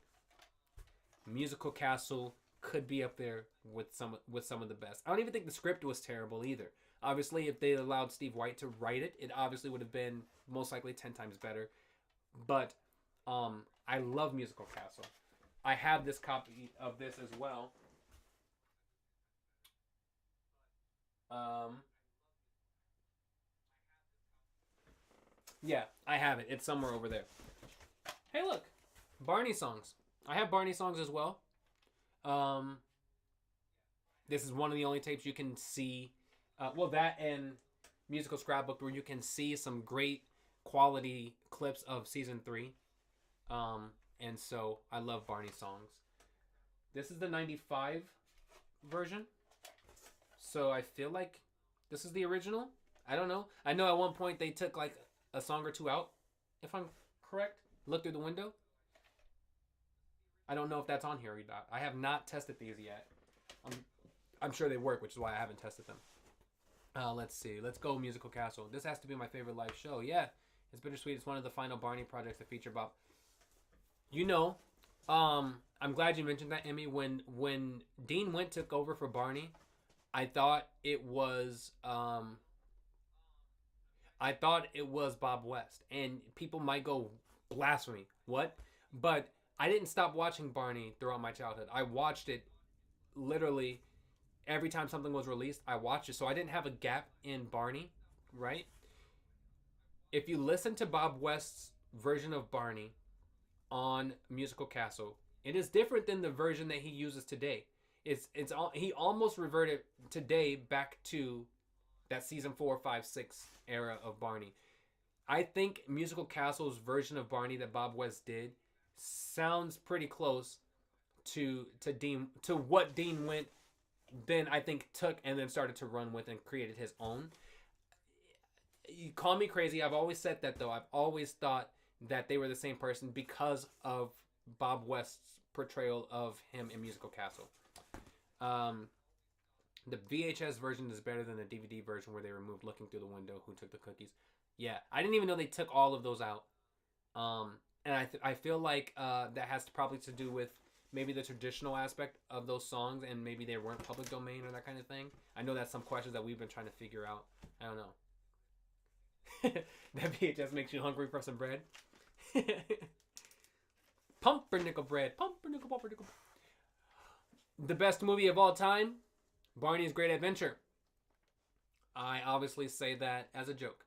Musical Castle could be up there with some of the best. I don't even think the script was terrible either. Obviously, if they allowed Steve White to write it, it obviously would have been most likely 10 times better. But I love Musical Castle. I have this copy of this as well. Yeah, I have it. It's somewhere over there. Hey, look. Barney songs. I have Barney songs as well. This is one of the only tapes you can see. That and Musical Scrapbook where you can see some great quality clips of season 3. And so I love Barney songs. This is the 95 version. So I feel like this is the original. I don't know. I know at one point they took like a song or two out, if I'm correct. Look through the window. I don't know if that's on here or not. I have not tested these yet. I'm sure they work, which is why I haven't tested them. Let's see. Let's go Musical Castle. This has to be my favorite live show. Yeah, it's bittersweet. It's one of the final Barney projects to feature Bob. You know, I'm glad you mentioned that, Emmy. When Dean Wint took over for Barney, I thought it was Bob West, and people might go blasphemy. What? But I didn't stop watching Barney throughout my childhood. I watched it literally every time something was released. I watched it, so I didn't have a gap in Barney, right? If you listen to Bob West's version of Barney on Musical Castle, it is different than the version that he uses today. He almost reverted today back to that season 4, 5, 6 era of Barney. I think Musical Castle's version of Barney that Bob West did sounds pretty close to what Dean Wint then I think took and then started to run with and created his own. You call me crazy. I've always said that though. I've always thought that they were the same person because of Bob West's portrayal of him in Musical Castle. The VHS version is better than the DVD version where they removed Looking Through the Window, Who Took the Cookies. Yeah, I didn't even know they took all of those out. And I feel like that has probably to do with maybe the traditional aspect of those songs, and maybe they weren't public domain or that kind of thing. I know that's some questions that we've been trying to figure out. I don't know. That VHS makes you hungry for some bread. Pumpernickel bread. Pumpernickel, pumpernickel. The best movie of all time, Barney's Great Adventure. I obviously say that as a joke.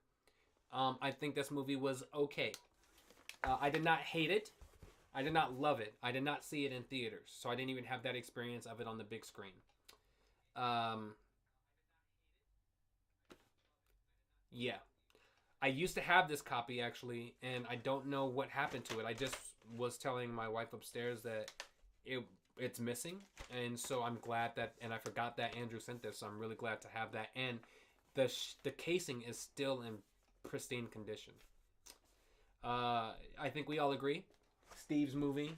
I think this movie was okay. I did not hate it. I did not love it. I did not see it in theaters, so I didn't even have that experience of it on the big screen. Yeah. I used to have this copy, actually, and I don't know what happened to it. I just was telling my wife upstairs that it's missing, and so I'm glad that, and I forgot that Andrew sent this, so I'm really glad to have that, and the casing is still in pristine condition. I think we all agree Steve's movie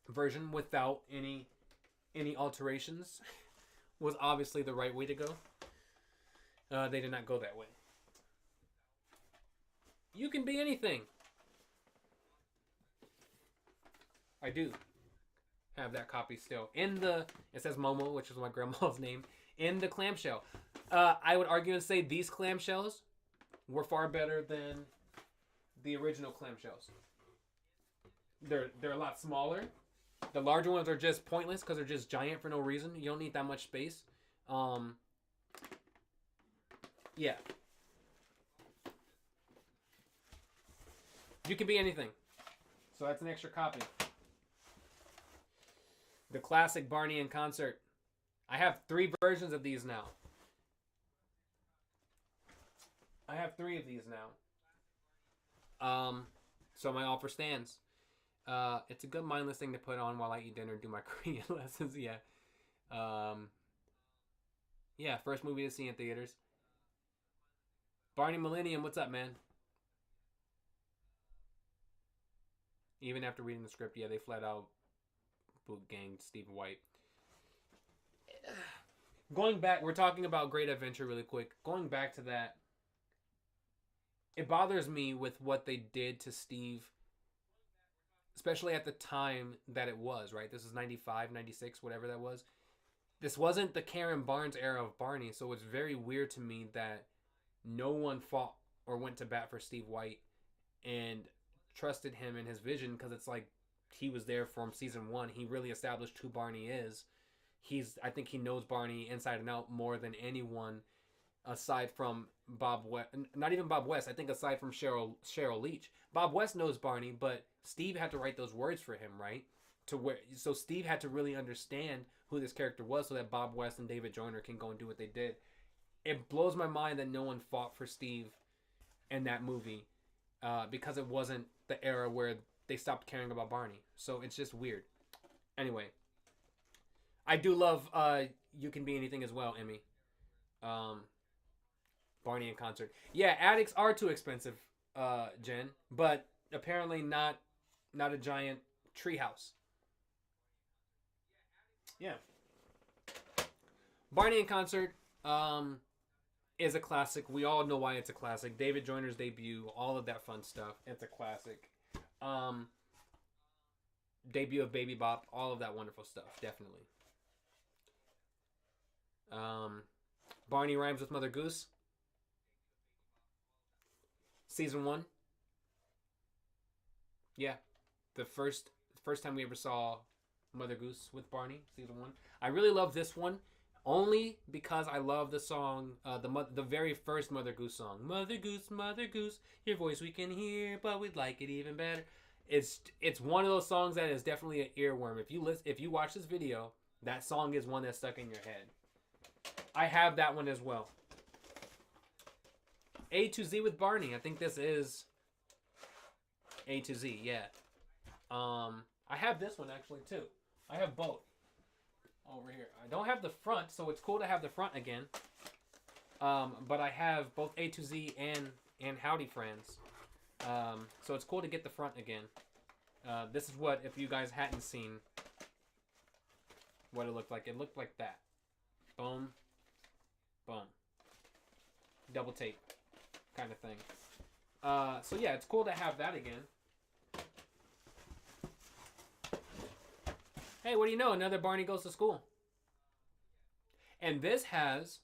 version without any alterations was obviously the right way to go. They did not go that way. You can be anything. I do have that copy still. It says Momo, which is my grandma's name, in the clamshell. I would argue and say these clamshells were far better than the original clamshells. they're a lot smaller. The larger ones are just pointless because they're just giant for no reason. You don't need that much space. Yeah. You can be anything. So that's an extra copy. The classic Barney in concert. I have 3 versions of these now. I have 3 of these now. So my offer stands. It's a good mindless thing to put on while I eat dinner and do my Korean lessons. Yeah. Yeah, first movie to see in theaters. Barney Millennium, what's up, man? Even after reading the script, yeah, they flat out boot ganged Steve White. Going back, we're talking about Great Adventure really quick. Going back to that, it bothers me with what they did to Steve, especially at the time that it was, right? This is 95, 96, whatever that was. This wasn't the Karen Barnes era of Barney, so it's very weird to me that no one fought or went to bat for Steve White and trusted him in his vision, because it's like he was there from season 1. He really established who Barney is. I think he knows Barney inside and out more than anyone aside from Bob West. Not even Bob West. I think aside from Cheryl Leach. Bob West knows Barney, but Steve had to write those words for him, right? So Steve had to really understand who this character was so that Bob West and David Joyner can go and do what they did. It blows my mind that no one fought for Steve in that movie because it wasn't the era where they stopped caring about Barney. So it's just weird. Anyway, I do love You Can Be Anything as well, Emmy. Barney in concert. Yeah, attics are too expensive, Jen, but apparently not a giant treehouse. Yeah. Barney in concert is a classic. We all know why it's a classic. David Joyner's debut, all of that fun stuff. It's a classic. Debut of Baby Bop, all of that wonderful stuff, definitely. Barney rhymes with Mother Goose. Season 1. Yeah, the first time we ever saw Mother Goose with Barney, season 1. I really love this one, only because I love the song, the very first Mother Goose song. Mother Goose, your voice we can hear, but we'd like it even better. It's one of those songs that is definitely an earworm. If you watch this video, that song is one that's stuck in your head. I have that one as well. A to Z with Barney. I think this is A to Z, yeah. I have this one actually too. I have both over here. I don't have the front, so it's cool to have the front again. But I have both A to Z and Howdy Friends. So it's cool to get the front again. This is what, if you guys hadn't seen what it looked like. It looked like that. Boom. Boom. Double tape kind of thing. So yeah, it's cool to have that again. Hey, what do you know? Another Barney Goes to School. And this has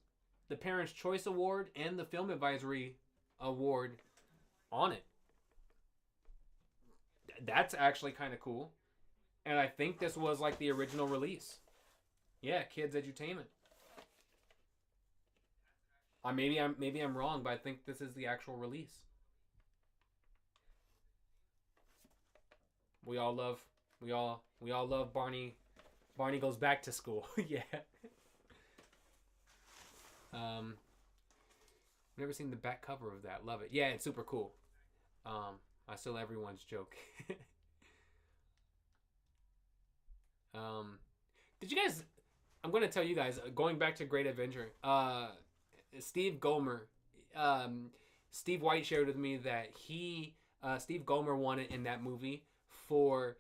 the Parents' Choice Award and the Film Advisory Award on it. That's actually kind of cool. And I think this was like the original release. Yeah, Kids Edutainment. Maybe I'm wrong, but I think this is the actual release. We all love Barney. Barney Goes Back to School. Yeah. Never seen the back cover of that. Love it. Yeah, it's super cool. I stole everyone's joke. Did you guys? I'm going to tell you guys. Going back to Great Adventure. Steve Gomer. Steve White shared with me that Steve Gomer wanted in that movie for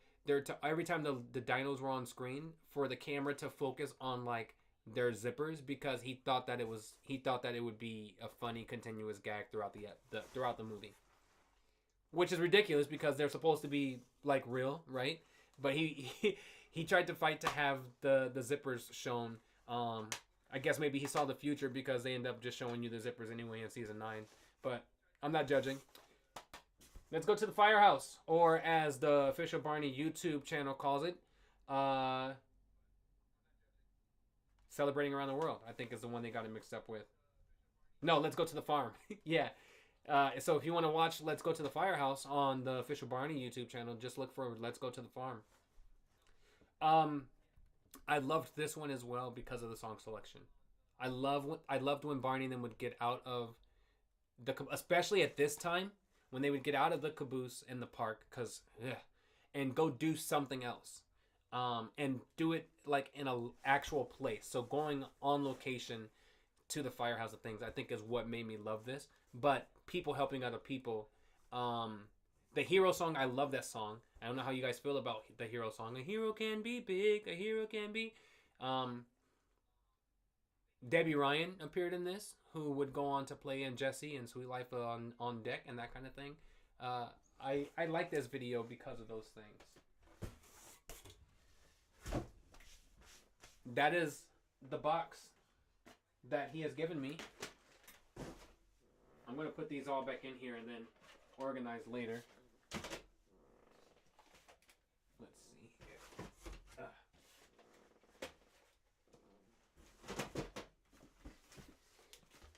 every time the dinos were on screen, for the camera to focus on like their zippers, because he thought that it would be a funny continuous gag throughout the movie, which is ridiculous because they're supposed to be like real, right? But he tried to fight to have the zippers shown. I guess maybe he saw the future because they end up just showing you the zippers anyway in season 9. But I'm not judging. let's go to the firehouse, or as the official Barney YouTube channel calls it, celebrating around the world. I think is the one they got it mixed up with. No, let's go to the farm. Yeah. So if you want to watch Let's Go to the Firehouse on the official Barney YouTube channel, just look for Let's Go to the Farm. I loved this one as well because of the song selection. I loved when Barney and them would get out of the, especially at this time, when they would get out of the caboose in the park, and go do something else, and do it like in a actual place. So going on location to the firehouse of things, I think is what made me love this. But people helping other people, the hero song, I love that song. I don't know how you guys feel about the hero song. A hero can be big, a hero can be. Debbie Ryan appeared in this, who would go on to play in Jesse and Sweet Life on Deck and that kind of thing. I like this video because of those things. That is the box that he has given me. I'm going to put these all back in here and then organize later. Let's see here.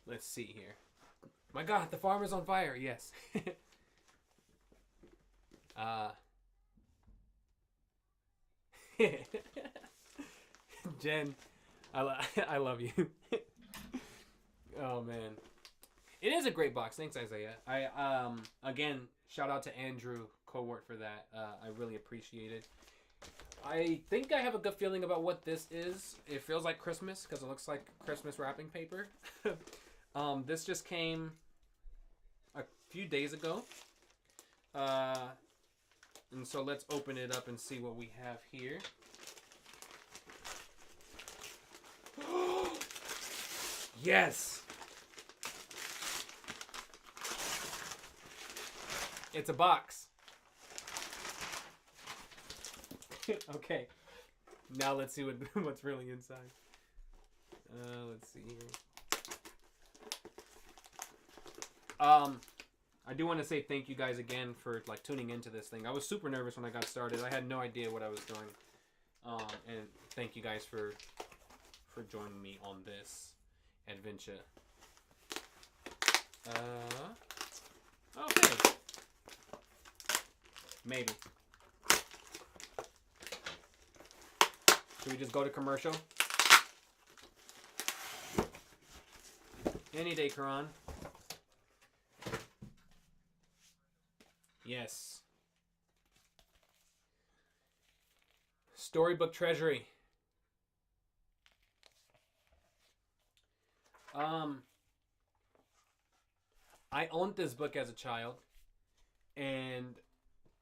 Let's see here. My God, the farm is on fire. Yes. Jen, I love you. Oh man, it is a great box. Thanks, Isaiah. Again, shout out to Andrew Cowart for that. I really appreciate it. I think I have a good feeling about what this is. It feels like Christmas because it looks like Christmas wrapping paper. This just came a few days ago. And so let's open it up and see what we have here. Yes! It's a box. Okay. Now let's see what's really inside. Let's see here. I do want to say thank you guys again for like tuning into this thing. I was super nervous when I got started. I had no idea what I was doing. And thank you guys for joining me on this adventure. Okay. Maybe. Should we just go to commercial? Any day, Karan. Yes. Storybook Treasury. I owned this book as a child, and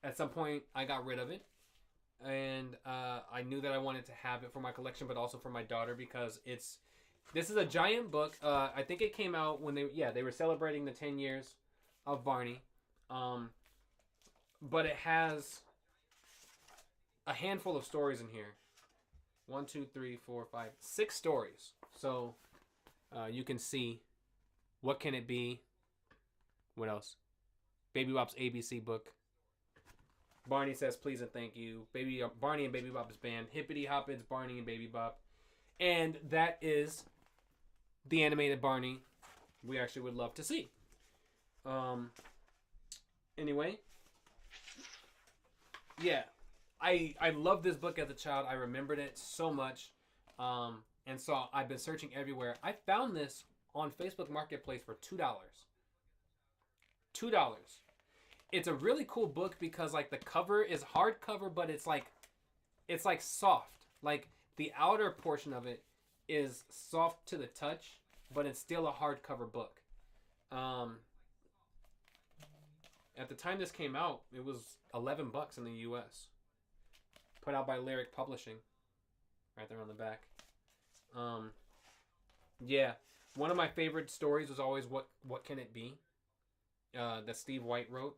at some point I got rid of it, and I knew that I wanted to have it for my collection, but also for my daughter, because this is a giant book. I think it came out when they were celebrating the 10 years of Barney. But it has a handful of stories in here. 1, 2, 3, 4, 5, 6 stories. So you can see what can it be. What else? Baby Bop's ABC book. Barney Says Please and Thank You. Barney and Baby Bop's Band. Hippity Hop, It's Barney and Baby Bop. And that is the animated Barney we actually would love to see. Anyway. Yeah. I loved this book as a child. I remembered it so much. And so I've been searching everywhere. I found this on Facebook Marketplace for $2. $2. It's a really cool book because like the cover is hardcover, but it's like soft. Like the outer portion of it is soft to the touch, but it's still a hardcover book. At the time this came out, it was $11 in the US. Put out by Lyric Publishing. Right there on the back. Yeah. One of my favorite stories was always What Can It Be? That Steve White wrote.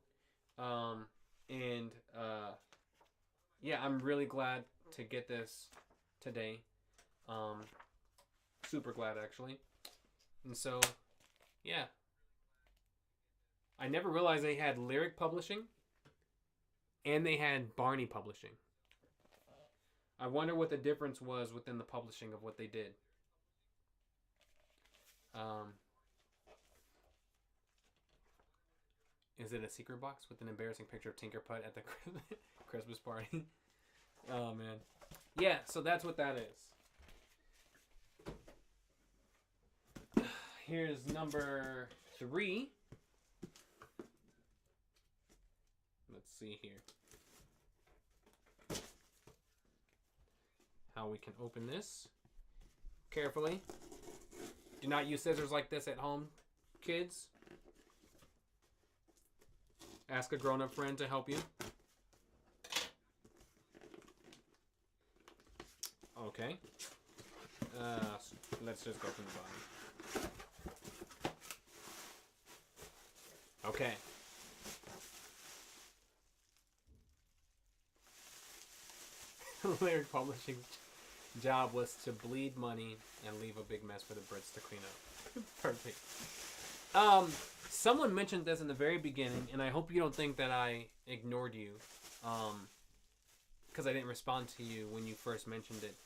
Yeah, I'm really glad to get this today. Super glad, actually. And so, yeah. I never realized they had Lyric Publishing and they had Barney Publishing. I wonder what the difference was within the publishing of what they did. Is it a secret box with an embarrassing picture of Tinkerpud at the Christmas party? Oh, man. Yeah, so that's what that is. Here's number 3. Let's see here. How we can open this. Carefully. Do not use scissors like this at home, kids. Ask a grown-up friend to help you. Okay. Let's just go from the bottom. Okay. Lyric Publishing's job was to bleed money and leave a big mess for the Brits to clean up. Perfect. Someone mentioned this in the very beginning, and I hope you don't think that I ignored you, because I didn't respond to you when you first mentioned it.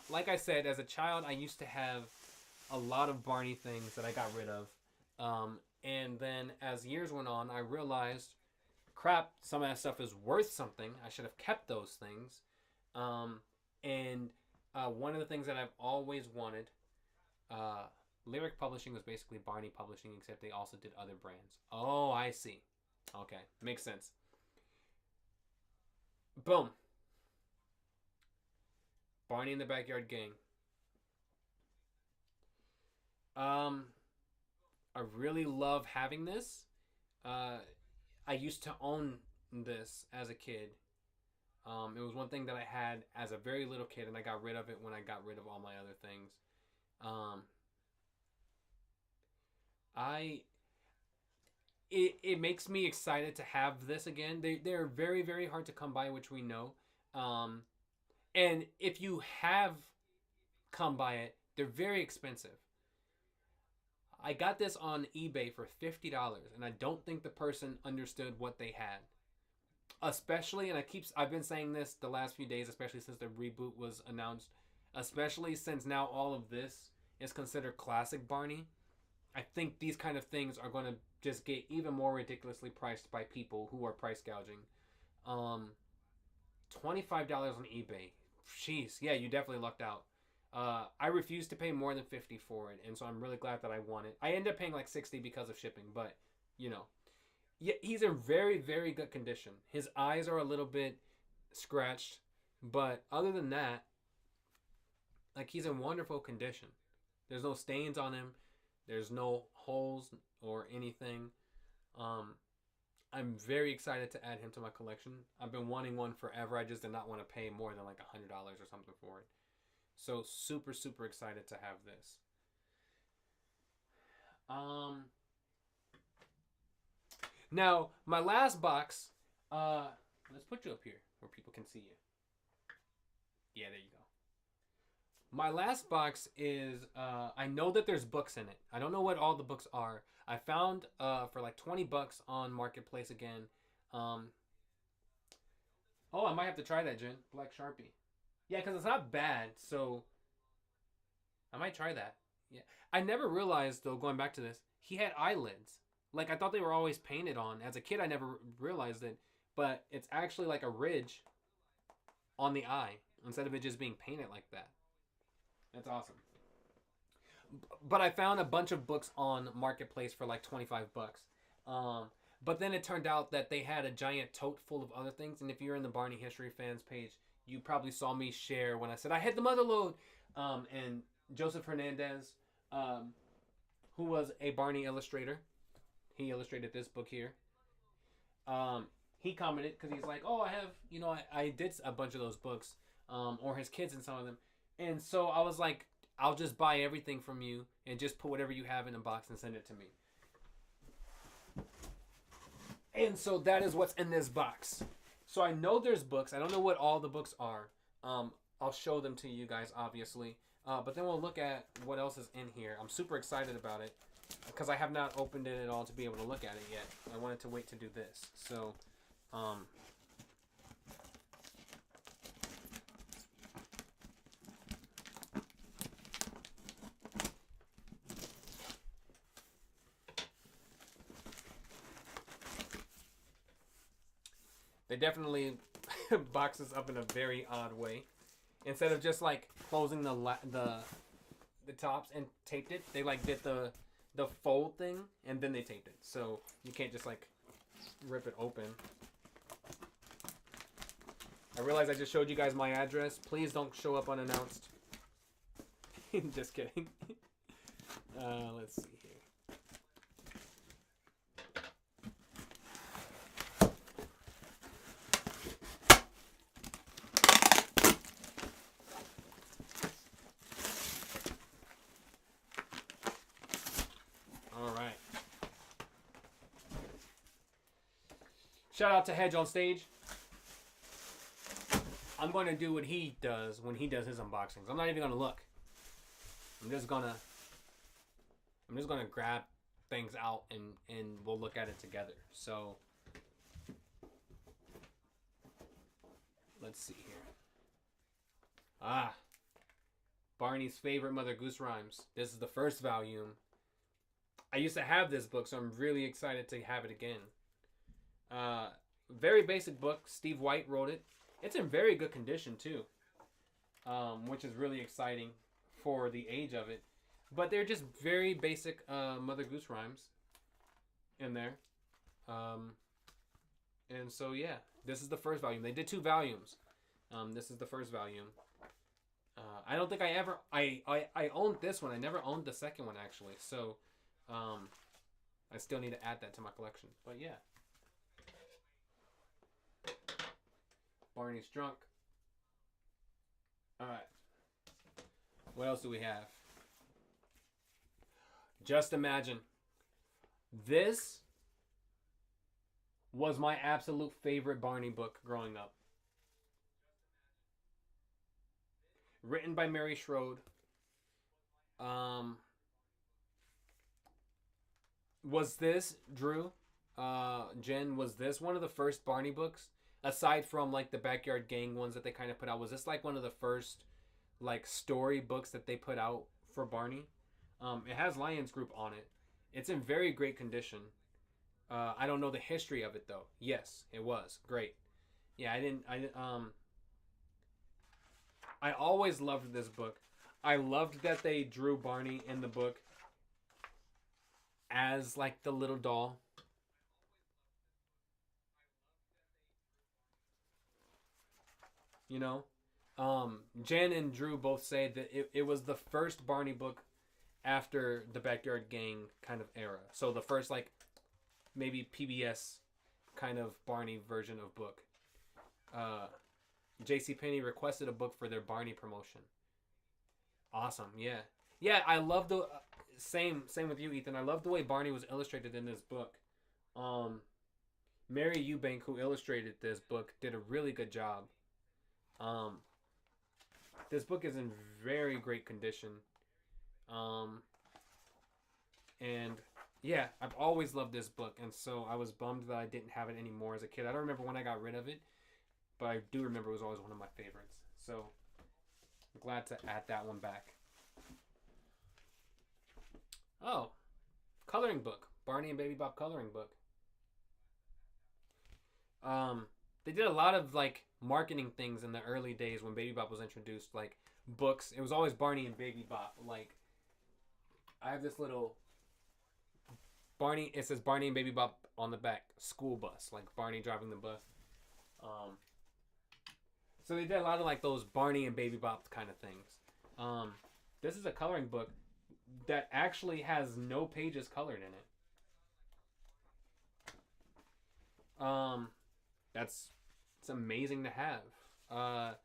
Like I said, as a child, I used to have a lot of Barney things that I got rid of, and then as years went on, I realized, crap, some of that stuff is worth something. I should have kept those things. And one of the things that I've always wanted, Lyric Publishing was basically Barney Publishing, except they also did other brands. Oh, I see. Okay, makes sense. Boom. Barney and the Backyard Gang. I really love having this. I used to own this as a kid. It was one thing that I had as a very little kid, and I got rid of it when I got rid of all my other things. It makes me excited to have this again. They're very, very hard to come by, which we know. And if you have come by it, they're very expensive. I got this on eBay for $50, and I don't think the person understood what they had. Especially, and I've been saying this the last few days, especially since the reboot was announced, especially since now all of this is considered classic Barney. I think these kind of things are going to just get even more ridiculously priced by people who are price gouging. $25 on eBay. Jeez, yeah, you definitely lucked out. I refused to pay more than $50 for it, and so I'm really glad that I won it. I ended up paying like $60 because of shipping, but, you know. Yeah, he's in very, very good condition. His eyes are a little bit scratched, but other than that, like, he's in wonderful condition. There's no stains on him. There's no holes or anything. I'm very excited to add him to my collection. I've been wanting one forever. I just did not want to pay more than like $100 or something for it. So super, super excited to have this. Now, my last box, let's put you up here where people can see you. Yeah, there you go. My last box is, I know that there's books in it. I don't know what all the books are. I found for like $20 on Marketplace again. Oh, I might have to try that, Jen. Black Sharpie. Yeah, because it's not bad, so I might try that. Yeah, I never realized, though, going back to this, he had eyelids. Like, I thought they were always painted on. As a kid, I never realized it. But it's actually like a ridge on the eye instead of it just being painted like that. That's awesome. But I found a bunch of books on Marketplace for like $25. But then it turned out that they had a giant tote full of other things. And if you're in the Barney History Fans page, you probably saw me share when I said I had the mother load. And Joseph Hernandez, who was a Barney illustrator, he illustrated this book here. He commented because he's like, oh, I have, you know, I did a bunch of those books, or his kids in some of them. And so I was like, I'll just buy everything from you and just put whatever you have in a box and send it to me. And so that is what's in this box. So I know there's books. I don't know what all the books are. I'll show them to you guys, obviously. But then we'll look at what else is in here. I'm super excited about it. because I have not opened it at all to be able to look at it yet. I wanted to wait to do this. So, they definitely box this up in a very odd way. Instead of just like closing the tops and taped it, they like did the fold thing and then they taped it. So you can't just like rip it open. I realize I just showed you guys my address. Please don't show up unannounced. Just kidding. Let's see here. Shout out to Hedge on stage. I'm going to do what he does when he does his unboxings. I'm not even going to look. I'm just going to grab things out and we'll look at it together. So let's see here. Barney's favorite Mother Goose rhymes. This is the first volume. I used to have this book, so I'm really excited to have it again. Very basic book. Steve White wrote it. It's in very good condition too, which is really exciting for the age of it. But they're just very basic Mother Goose rhymes in there. And so yeah, this is the first volume. They did 2 volumes. This is the first volume. I don't think I owned this one. I never owned the second one actually. So I still need to add that to my collection. But yeah. Barney's drunk. Alright. What else do we have? Just Imagine. This was my absolute favorite Barney book growing up. Written by Mary Schroed. Was this, Drew, Jen, was this one of the first Barney books? Aside from like the Backyard Gang ones that they kind of put out, was this like one of the first like story books that they put out for Barney? It has Lions Group on it. It's in very great condition. I don't know the history of it though. Yes, it was great. Yeah, I always loved this book. I loved that they drew Barney in the book as like the little doll. You know, Jen and Drew both say that it was the first Barney book after the Backyard Gang kind of era. So the first like maybe PBS kind of Barney version of book. JCPenney requested a book for their Barney promotion. Awesome, yeah. Yeah, I love the same with you, Ethan. I love the way Barney was illustrated in this book. Mary Eubank, who illustrated this book, did a really good job. This book is in very great condition. And yeah, I've always loved this book, and so I was bummed that I didn't have it anymore as a kid. I don't remember when I got rid of it, but I do remember it was always one of my favorites. So I'm glad to add that one back. Oh, coloring book. Barney and Baby Bop coloring book. They did a lot of like marketing things in the early days when Baby Bop was introduced, like books. It was always Barney and Baby Bop. Like I have this little Barney, it says Barney and Baby Bop on the back, school bus, like Barney driving the bus. So they did a lot of like those Barney and Baby Bop kind of things. This is a coloring book that actually has no pages colored in it. It's amazing to have. I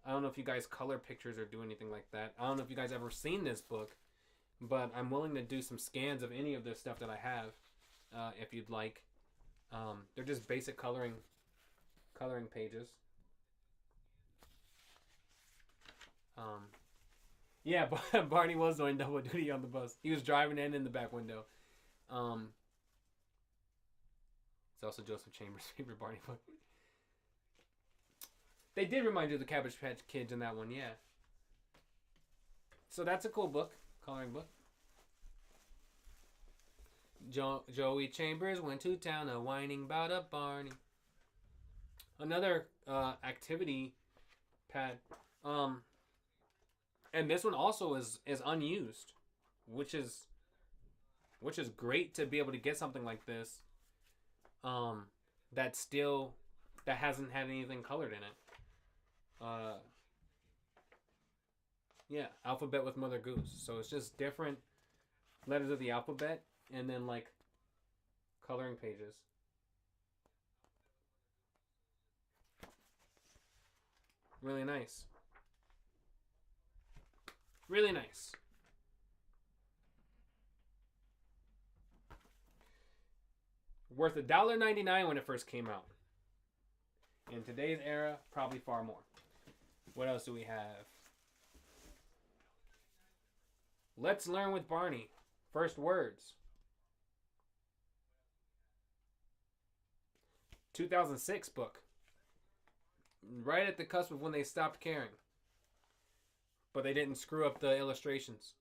don't know if you guys color pictures or do anything like that. I don't know if you guys ever seen this book, but I'm willing to do some scans of any of the stuff that I have, if you'd like. They're just basic coloring pages. Yeah, Barney was doing double duty on the bus. He was driving and in the back window. It's also Joseph Chambers' favorite Barney book. They did remind you of the Cabbage Patch Kids in that one, yeah. So that's a cool book, coloring book. Joey Chambers went to town a whining about a Barney. Another activity pad. And this one also is unused, which is great to be able to get something like this. That hasn't had anything colored in it. Yeah, alphabet with Mother Goose. So it's just different letters of the alphabet and then like coloring pages. Really nice. Really nice. Worth $1.99 when it first came out. In today's era, probably far more. What else do we have? Let's Learn with Barney. First words. 2006 book. Right at the cusp of when they stopped caring. But they didn't screw up the illustrations.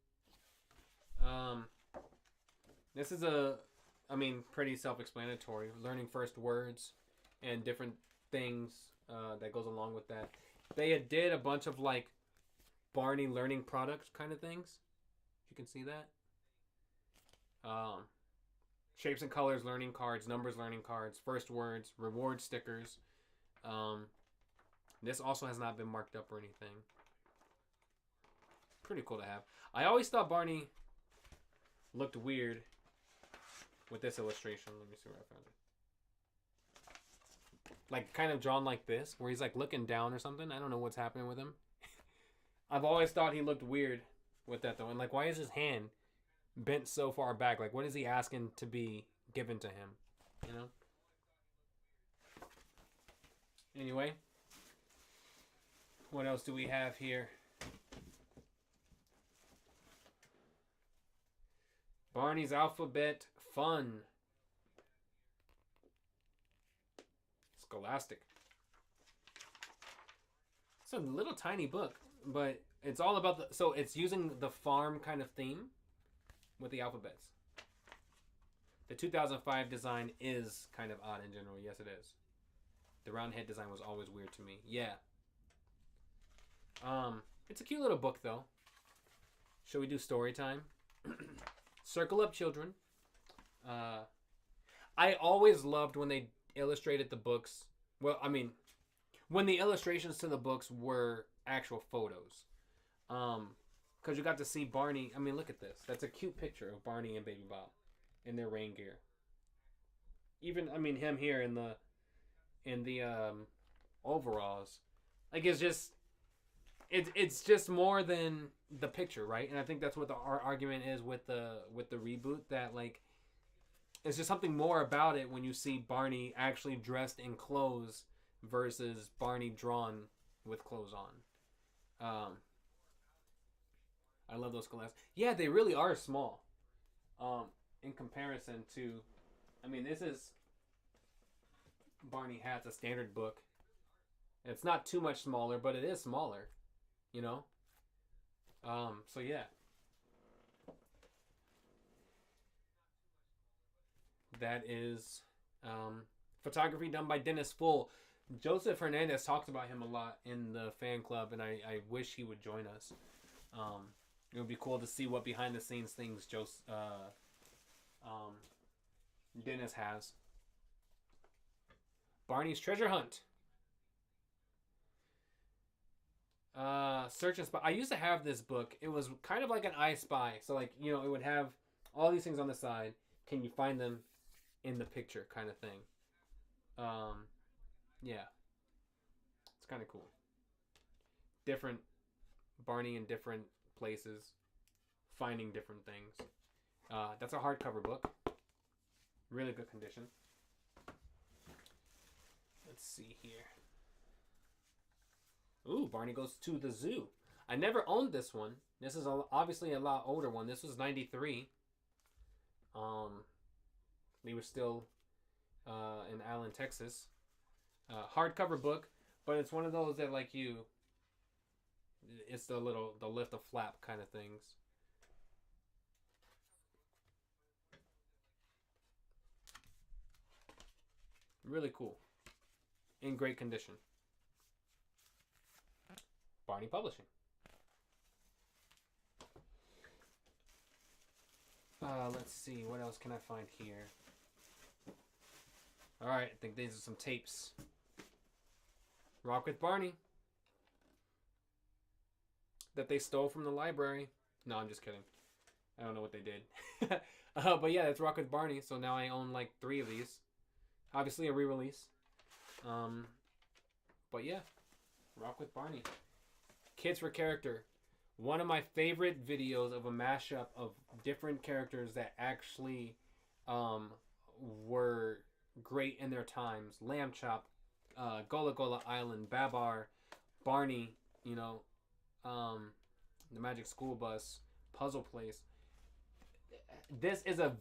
This is pretty self-explanatory. Learning first words and different things that goes along with that. They did a bunch of like Barney learning products kind of things. You can see that. Shapes and colors learning cards, numbers learning cards, first words, reward stickers. This also has not been marked up or anything. Pretty cool to have. I always thought Barney looked weird with this illustration. Let me see where I found it. Like kind of drawn like this, where he's like looking down or something. I don't know what's happening with him. I've always thought he looked weird with that though. And like, why is his hand bent so far back? Like, what is he asking to be given to him? You know? Anyway. What else do we have here? Barney's Alphabet Fun. Scholastic. It's a little tiny book, but it's all about so it's using the farm kind of theme with the alphabets. The 2005 design is kind of odd in general. Yes, it is. The round head design was always weird to me. Yeah. It's a cute little book though. Should we do story time? Circle Up Children. I always loved when they illustrated the books. Well, I mean, when the illustrations to the books were actual photos. Because you got to see Barney. I mean, look at this. That's a cute picture of Barney and Baby Bob in their rain gear. Even, I mean, him here in the overalls. Like, it's just more than the picture, right? And I think that's what our argument is with the reboot, that like it's just something more about it when you see Barney actually dressed in clothes versus Barney drawn with clothes on. I love those glasses. Yeah, they really are small. In comparison to, I mean, this is Barney Hat's a standard book. It's not too much smaller, but it is smaller. You know? So yeah. That is photography done by Dennis Full. Joseph Hernandez talks about him a lot in the fan club, and I wish he would join us. It would be cool to see what behind the scenes things Dennis has. Barney's Treasure Hunt. Search and Spy. I used to have this book. It was kind of like an I Spy. So like, you know, it would have all these things on the side. Can you find them in the picture kind of thing? Yeah. It's kind of cool. Different Barney in different places. Finding different things. That's a hardcover book. Really good condition. Let's see here. Ooh, Barney Goes to the Zoo. I never owned this one. This is obviously a lot older one. This was 93. They were still in Allen, Texas. Hardcover book, but it's one of those that like it's the lift a flap kind of things. Really cool. In great condition. Barney Publishing. Let's see, what else can I find here? Alright, I think these are some tapes. Rock with Barney. That they stole from the library. No, I'm just kidding. I don't know what they did. But yeah, that's Rock with Barney. So now I own like 3 of these. Obviously a re-release. But yeah, Rock with Barney. Kids for Character. One of my favorite videos of a mashup of different characters that actually were great in their times. Lamb Chop, Gola Gola Island, Babar, Barney, you know, the Magic School Bus, Puzzle Place. This is a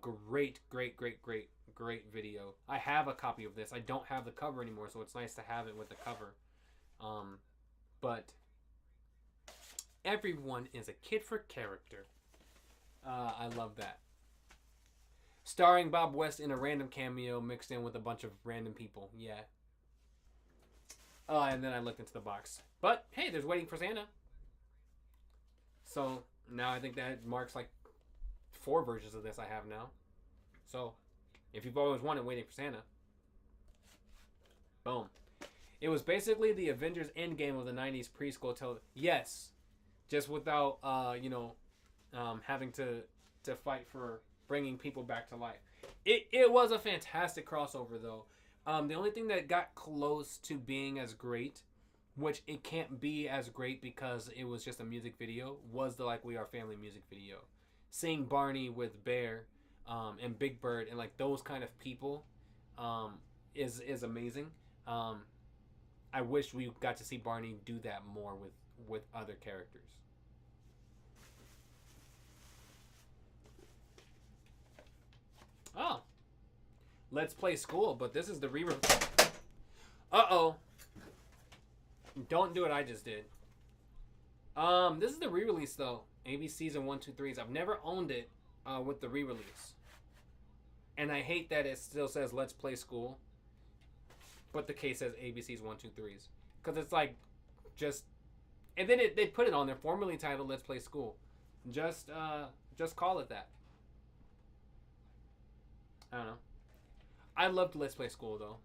great video. I have a copy of this. I don't have the cover anymore, so it's nice to have it with the cover. But everyone is a kid for character. I love that. Starring Bob West in a random cameo mixed in with a bunch of random people. Yeah. And then I looked into the box. But, hey, there's Waiting for Santa. So, now I think that marks like 4 versions of this I have now. So, if you've always wanted Waiting for Santa. Boom. It was basically the Avengers Endgame of the 90s preschool television. Yes. Just without, having to fight for bringing people back to life. It was a fantastic crossover, though. The only thing that got close to being as great, which it can't be as great because it was just a music video, was the Like We Are Family music video. Seeing Barney with Bear and Big Bird and like those kind of people is amazing. I wish we got to see Barney do that more with other characters. Oh. Let's Play School, but this is the re-release. Uh-oh. Don't do what I just did. This is the re-release, though. ABC's and 1-2-3s. I've never owned it with the re-release. And I hate that it still says Let's Play School, but the case says ABC's 1-2-3s. Because it's like, just... And then they put it on there, formerly titled Let's Play School. Just call it that. I don't know. I loved Let's Play School, though.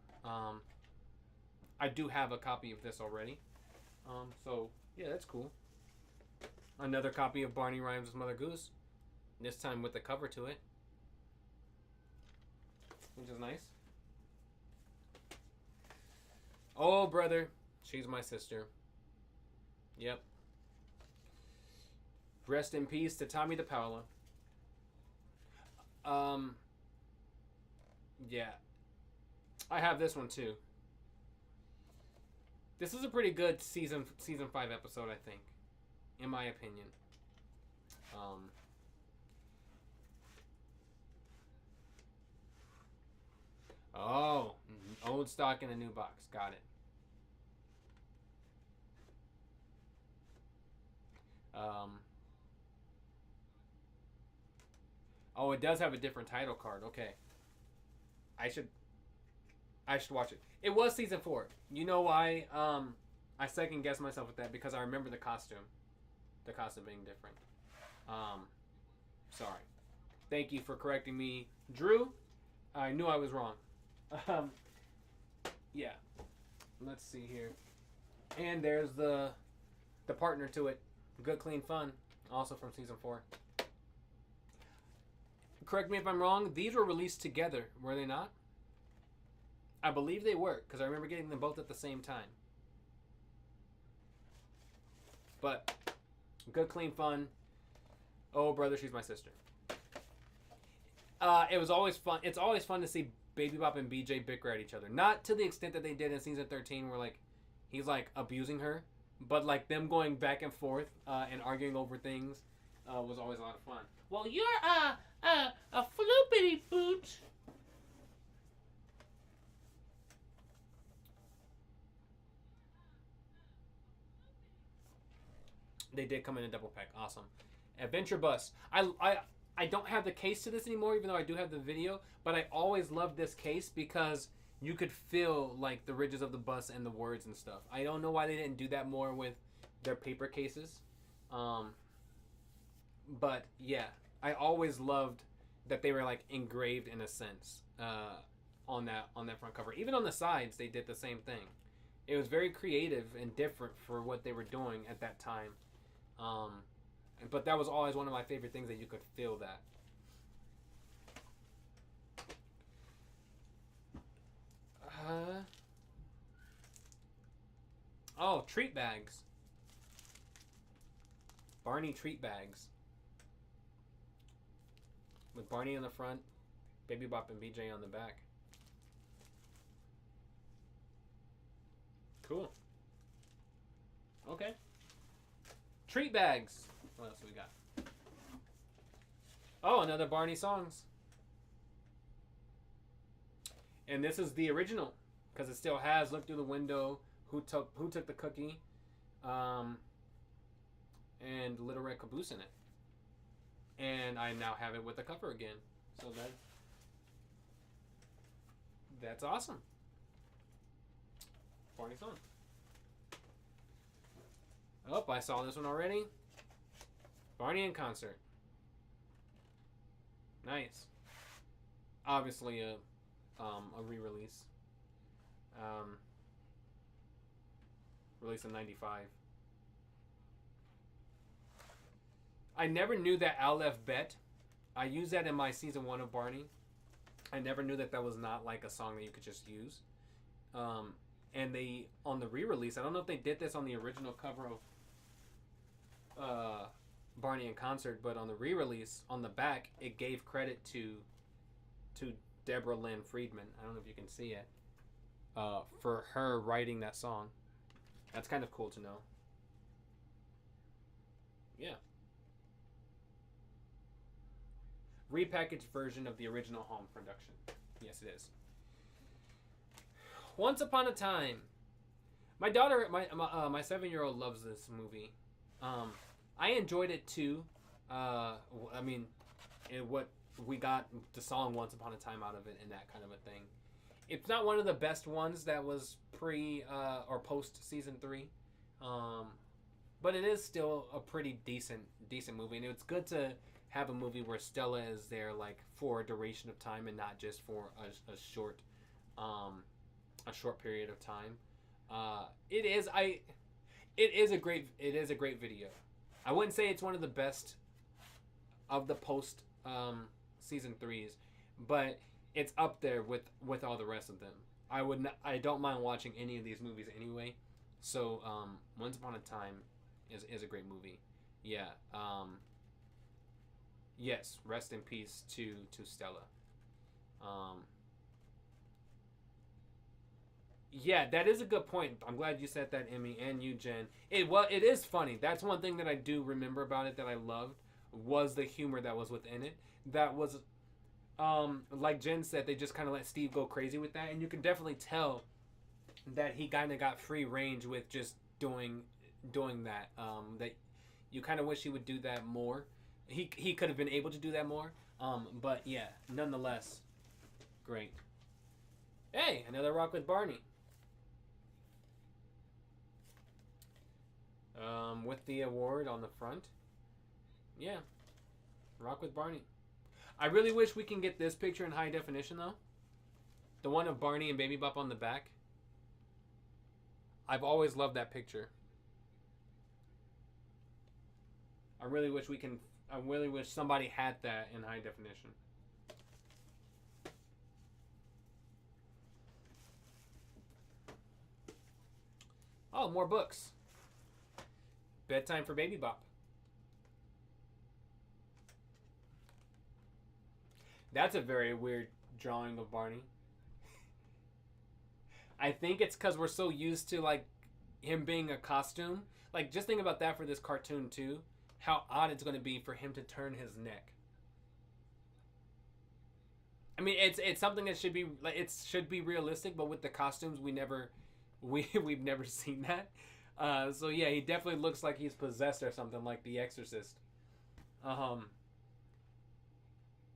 I do have a copy of this already. So, yeah, that's cool. Another copy of Barney Rhymes with Mother Goose. This time with the cover to it. Which is nice. Oh, brother. She's my sister. Yep. Rest in peace to Tommy DePaola. Yeah. I have this one too. This is a pretty good season 5 episode, I think. In my opinion. Oh. Old stock in a new box. Got it. Oh, it does have a different title card. Okay. I should watch it. It was season 4. You know why? I second guessed myself with that because I remember the costume. The costume being different. Sorry. Thank you for correcting me, Drew. I knew I was wrong. Yeah. Let's see here. And there's the partner to it. Good Clean Fun. Also from season 4. Correct me if I'm wrong. These were released together, were they not? I believe they were, because I remember getting them both at the same time. But, Good Clean Fun. Oh, brother, she's my sister. It was always fun. It's always fun to see Baby Bop and BJ bicker at each other. Not to the extent that they did in season 13, where like he's like abusing her, but like them going back and forth and arguing over things was always a lot of fun. Well, you're a floopity boot. They did come in a double pack. Awesome. Adventure Bus. I don't have the case to this anymore, even though I do have the video. But I always loved this case because you could feel like the ridges of the bus and the words and stuff. I don't know why they didn't do that more with their paper cases. But yeah, I always loved that they were like engraved in a sense on that front cover. Even on the sides, they did the same thing. It was very creative and different for what they were doing at that time. But that was always one of my favorite things, that you could feel that. Oh, treat bags. Barney treat bags. With Barney in the front, Baby Bop and BJ on the back. Cool. Okay. Treat bags. What else we got? Oh, another Barney songs. And this is the original, because it still has "Look Through the Window," "Who Took the Cookie," and "Little Red Caboose" in it. And I now have it with the cover again. So that's awesome. Barney song. Oh, I saw this one already. Barney in concert. Nice. Obviously a re-release. Released in '95. I never knew that Al left Bet. I used that in my season 1 of Barney. I never knew that was not like a song that you could just use. And they, on the re-release, I don't know if they did this on the original cover of Barney in Concert, but on the re-release, on the back, it gave credit to Deborah Lynn Friedman. I don't know if you can see it. For her writing that song. That's kind of cool to know. Yeah. Repackaged version of the original home production. Yes, it is. Once Upon a Time. My daughter, my 7-year-old loves this movie. I enjoyed it too. I mean, what we got the song "Once Upon a Time" out of it, and that kind of a thing. It's not one of the best ones that was pre or post season 3, but it is still a pretty decent movie, and it's good to have a movie where Stella is there like for a duration of time and not just for a short period of time. It is a great video. I wouldn't say it's one of the best of the post season 3s, but it's up there with all the rest of them. I don't mind watching any of these movies anyway. So Once Upon a Time is a great movie. Yeah. Yes, rest in peace to Stella. Yeah, that is a good point. I'm glad you said that, Emmy, and you, Jen. It is funny. That's one thing that I do remember about it that I loved, was the humor that was within it. That was, like Jen said, they just kind of let Steve go crazy with that, and you can definitely tell that he kind of got free range with just doing that. That you kind of wish he would do that more. He could have been able to do that more. But yeah, nonetheless, great. Hey, another Rock with Barney. With the award on the front. Yeah. Rock with Barney. I really wish we can get this picture in high definition though. The one of Barney and Baby Bop on the back. I've always loved that picture. I really wish somebody had that in high definition. Oh, more books. Bedtime for Baby Bop. That's a very weird drawing of Barney. I think it's because we're so used to like him being a costume. Like, just think about that for this cartoon too. How odd it's going to be for him to turn his neck. I mean, it's something that should be like, it should be realistic, but with the costumes, we've never seen that. So yeah, he definitely looks like he's possessed or something, like The Exorcist.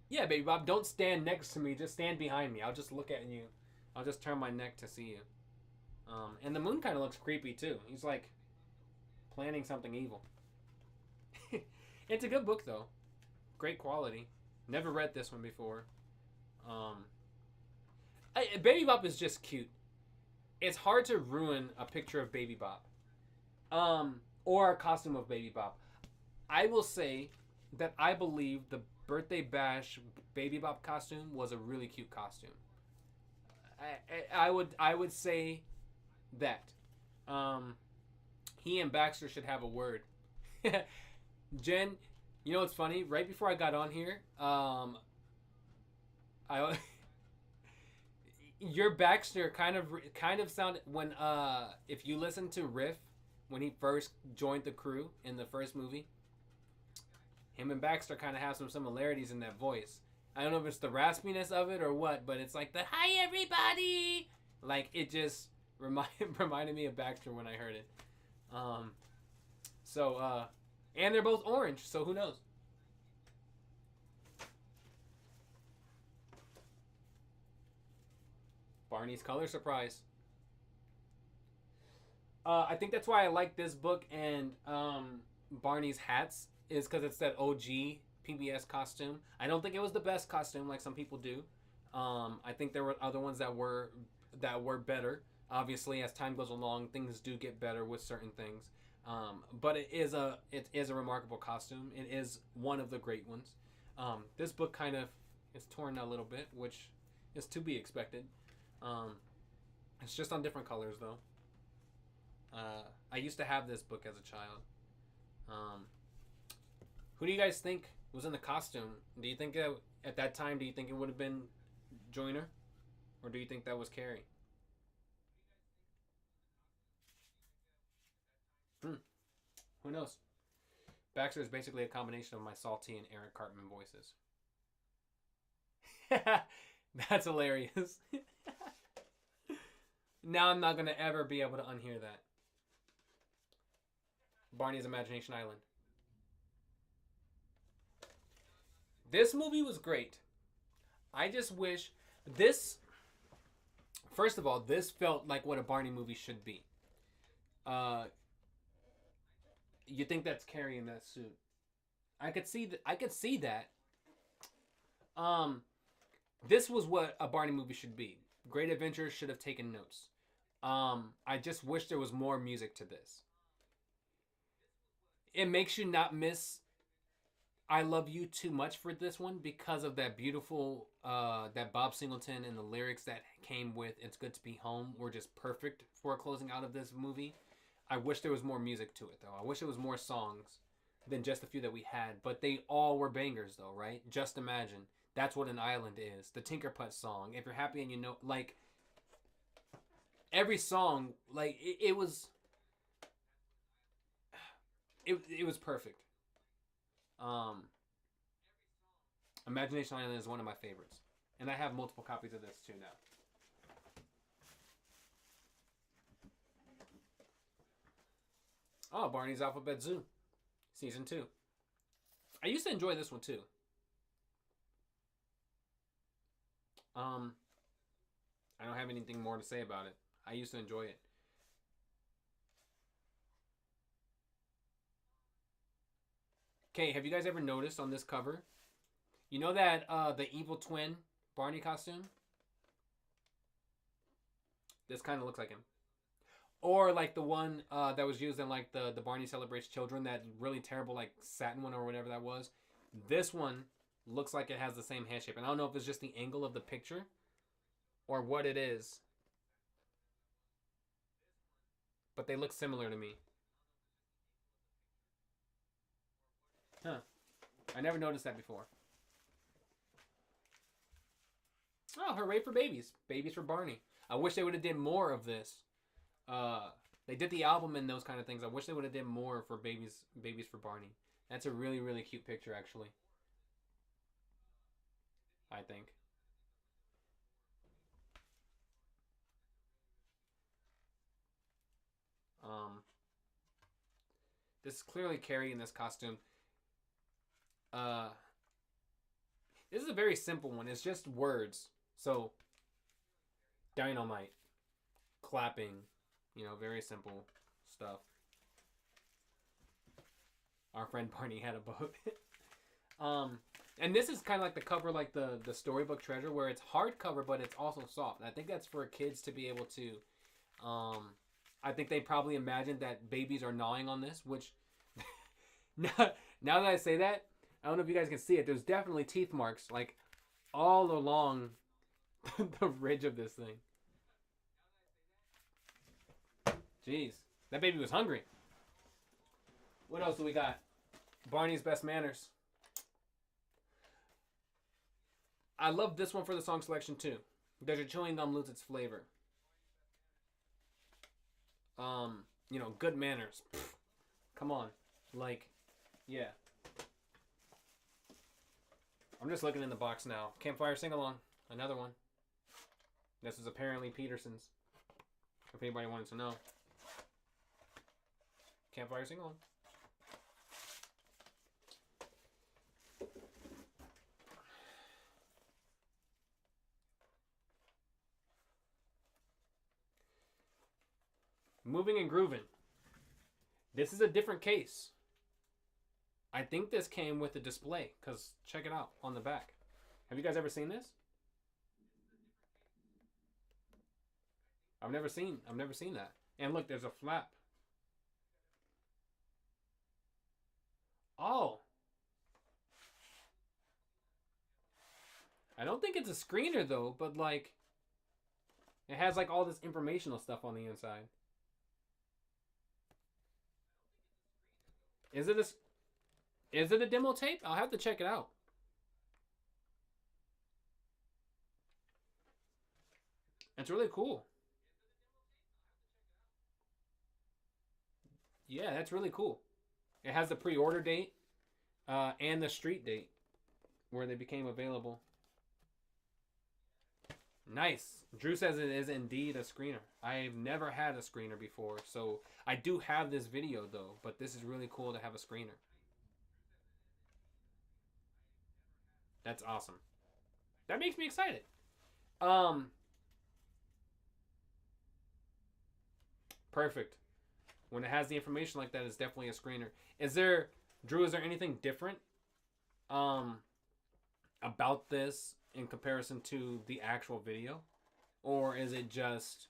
Yeah, Baby Bob, don't stand next to me. Just stand behind me. I'll just look at you. I'll just turn my neck to see you. And the moon kind of looks creepy too. He's like planning something evil. It's a good book though. Great quality. Never read this one before. Baby Bop is just cute. It's hard to ruin a picture of Baby Bop. Or a costume of Baby Bop. I will say that I believe the Birthday Bash Baby Bop costume was a really cute costume. I would say that. He and Baxter should have a word. Jen, you know what's funny? Right before I got on here, your Baxter kind of sounded when if you listen to Riff when he first joined the crew in the first movie, him and Baxter kind of have some similarities in that voice. I don't know if it's the raspiness of it or what, but it's like the "Hi everybody," like it just reminded me of Baxter when I heard it. And they're both orange, so who knows? Barney's color surprise. I think that's why I like this book and Barney's hats is because it's that OG PBS costume. I don't think it was the best costume like some people do. I think there were other ones that were better. Obviously, as time goes along, things do get better with certain things. But it is a remarkable costume. It is one of the great ones. This book kind of is torn a little bit, which is to be expected. It's just on different colors though. I used to have this book as a child. Who do you guys think was in the costume? Do you think at that time, do you think it would have been Joyner? Or do you think that was Carrie? Who knows? Baxter is basically a combination of my Salty and Eric Cartman voices. That's hilarious. Now I'm not going to ever be able to unhear that. Barney's Imagination Island. This movie was great. I just wish this... First of all, this felt like what a Barney movie should be. You think that's Carrie in that suit? I could see that. This was what a Barney movie should be. Great Adventures should have taken notes. I just wish there was more music to this. It makes you not miss I Love You too much for this one because of that beautiful, that Bob Singleton and the lyrics that came with It's Good to Be Home were just perfect for a closing out of this movie. I wish there was more music to it, though. I wish there was more songs than just a few that we had. But they all were bangers, though, right? Just Imagine. That's what an island is. The Tinker Putt song. If You're Happy and You Know... Like, every song, like, it was... It was perfect. Imagination Island is one of my favorites. And I have multiple copies of this, too, now. Oh, Barney's Alphabet Zoo. Season 2. I used to enjoy this one, too. I don't have anything more to say about it. I used to enjoy it. Okay, have you guys ever noticed on this cover? You know that the evil twin Barney costume? This kind of looks like him. Or like the one that was used in like the Barney Celebrates Children, that really terrible like satin one or whatever that was. This one looks like it has the same head shape. And I don't know if it's just the angle of the picture or what it is. But they look similar to me. Huh. I never noticed that before. Oh, hooray for babies. Babies for Barney. I wish they would have did more of this. They did the album and those kind of things. I wish they would have did more for babies for Barney. That's a really, really cute picture, actually. I think. This is clearly Carrie in this costume. This is a very simple one. It's just words. So, dynamite, clapping, you know, very simple stuff. Our friend Barney had a boat. And this is kind of like the cover, like the storybook Treasure, where it's hardcover, but it's also soft. And I think that's for kids to be able to. I think they probably imagined that babies are gnawing on this, which now that I say that, I don't know if you guys can see it. There's definitely teeth marks like all along the ridge of this thing. Jeez, that baby was hungry. What else do we got? Barney's Best Manners. I love this one for the song selection too. Does your chewing gum lose its flavor? You know, good manners. Pfft. Come on. Like, yeah. I'm just looking in the box now. Campfire Sing-Along. Another one. This is apparently Peterson's. If anybody wanted to know. Campfire Sing-Along. Moving and Grooving. This is a different case. I think this came with a display, because check it out on the back. Have you guys ever seen this? I've never seen that. And look, there's a flap. Oh. I don't think it's a screener though, but like it has like all this informational stuff on the inside. Is it a demo tape? I'll have to check it out. It's really cool. Yeah, that's really cool. It has the pre-order date and the street date where they became available. Nice. Drew says it is indeed a screener. I've never had a screener before, so I do have this video though, but this is really cool to have a screener. That's awesome. That makes me excited. Perfect. When it has the information like that, it's definitely a screener. Drew, is there anything different about this in comparison to the actual video? Or is it just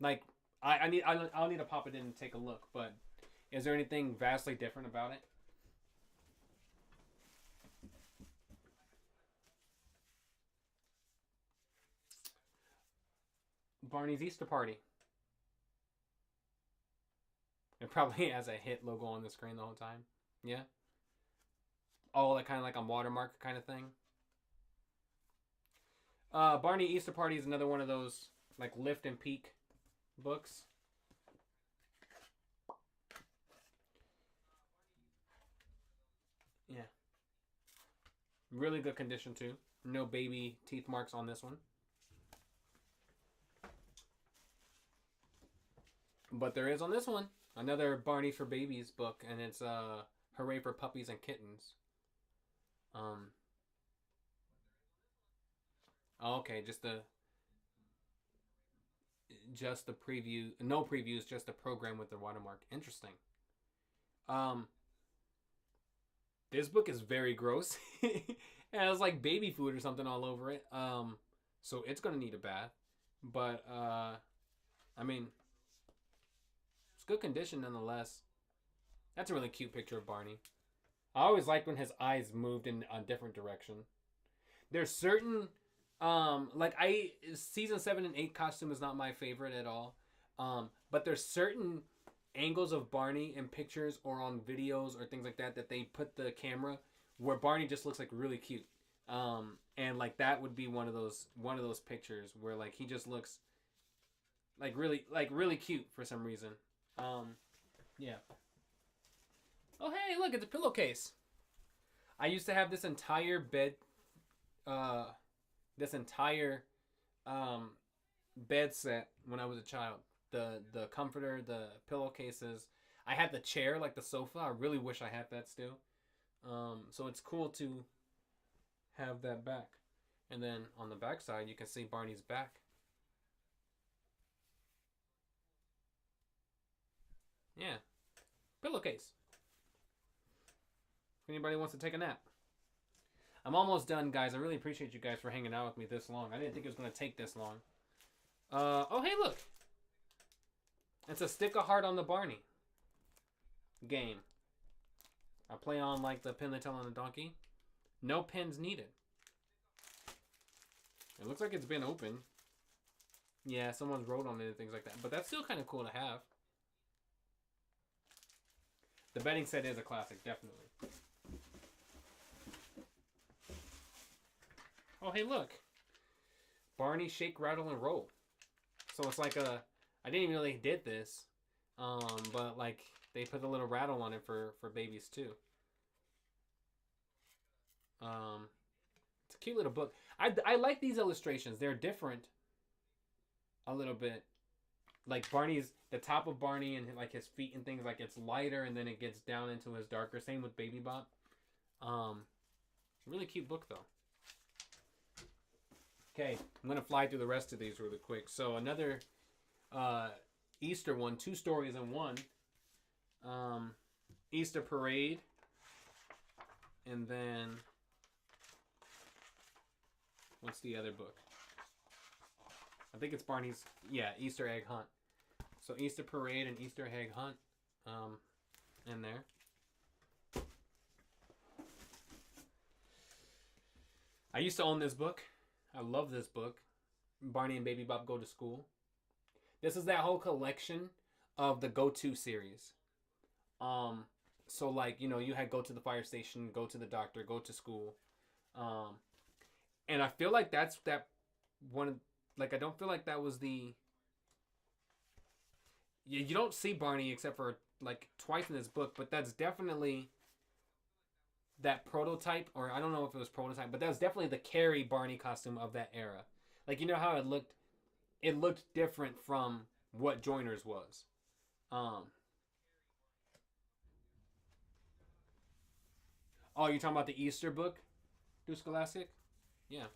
like I'll need to pop it in and take a look, but is there anything vastly different about it? Barney's Easter Party. It probably has a hit logo on the screen the whole time. Yeah. Oh, that kind of like a watermark kind of thing. Barney Easter Party is another one of those like lift and peak books. Yeah. Really good condition too. No baby teeth marks on this one. But there is on this one another Barney for Babies book, and it's Hooray for Puppies and Kittens. Okay, just the preview, no previews, just the program with the watermark. Interesting. This book is very gross. It has like baby food or something all over it. So it's gonna need a bath. But I mean, it's good condition nonetheless. That's a really cute picture of Barney. I always liked when his eyes moved in a different direction. There's certain season 7 and 8 costume is not my favorite at all. But there's certain angles of Barney in pictures or on videos or things like that that they put the camera where Barney just looks like really cute. And like that would be one of those pictures where like he just looks really cute for some reason. Yeah. Oh hey, look, it's a pillowcase. I used to have this entire bed bed set when I was a child. the comforter, the pillowcases. I had the chair, like the sofa. I really wish I had that still. So it's cool to have that back. And then on the back side, you can see Barney's back. Yeah. Pillowcase. If anybody wants to take a nap. I'm almost done, guys. I really appreciate you guys for hanging out with me this long. I didn't think it was going to take this long. Oh, hey, look. It's a stick a heart on the Barney game. I play on like the pin, the tail, and the donkey. No pins needed. It looks like it's been opened. Yeah, someone's wrote on it and things like that. But that's still kind of cool to have. The betting set is a classic, definitely. Oh, hey, look. Barney Shake, Rattle, and Roll. So it's like a... I didn't even know they did this. But, like, they put a little rattle on it for babies, too. It's a cute little book. I like these illustrations. They're different a little bit. Like, Barney's... The top of Barney and, like, his feet and things, like, it's lighter and then it gets down into his darker. Same with Baby Bop. Really cute book, though. Okay, I'm going to fly through the rest of these really quick. So another Easter one, 2 stories in one. Easter Parade. And then, what's the other book? I think it's Barney's, yeah, Easter Egg Hunt. So Easter Parade and Easter Egg Hunt in there. I used to own this book. I love this book. Barney and Baby Bop Go to School. This is that whole collection of the Go-To series. So like, you know, you had go to the fire station, go to the doctor, go to school. And I feel like that's that one, like I don't feel like that was the... You don't see Barney except for like twice in this book, but that's definitely that prototype, or I don't know if it was prototype, but that was definitely the Carrie Barney costume of that era. Like, you know how it looked different from what Joiner's was. Oh, you're talking about the Easter book? Do Scholastic? Yeah.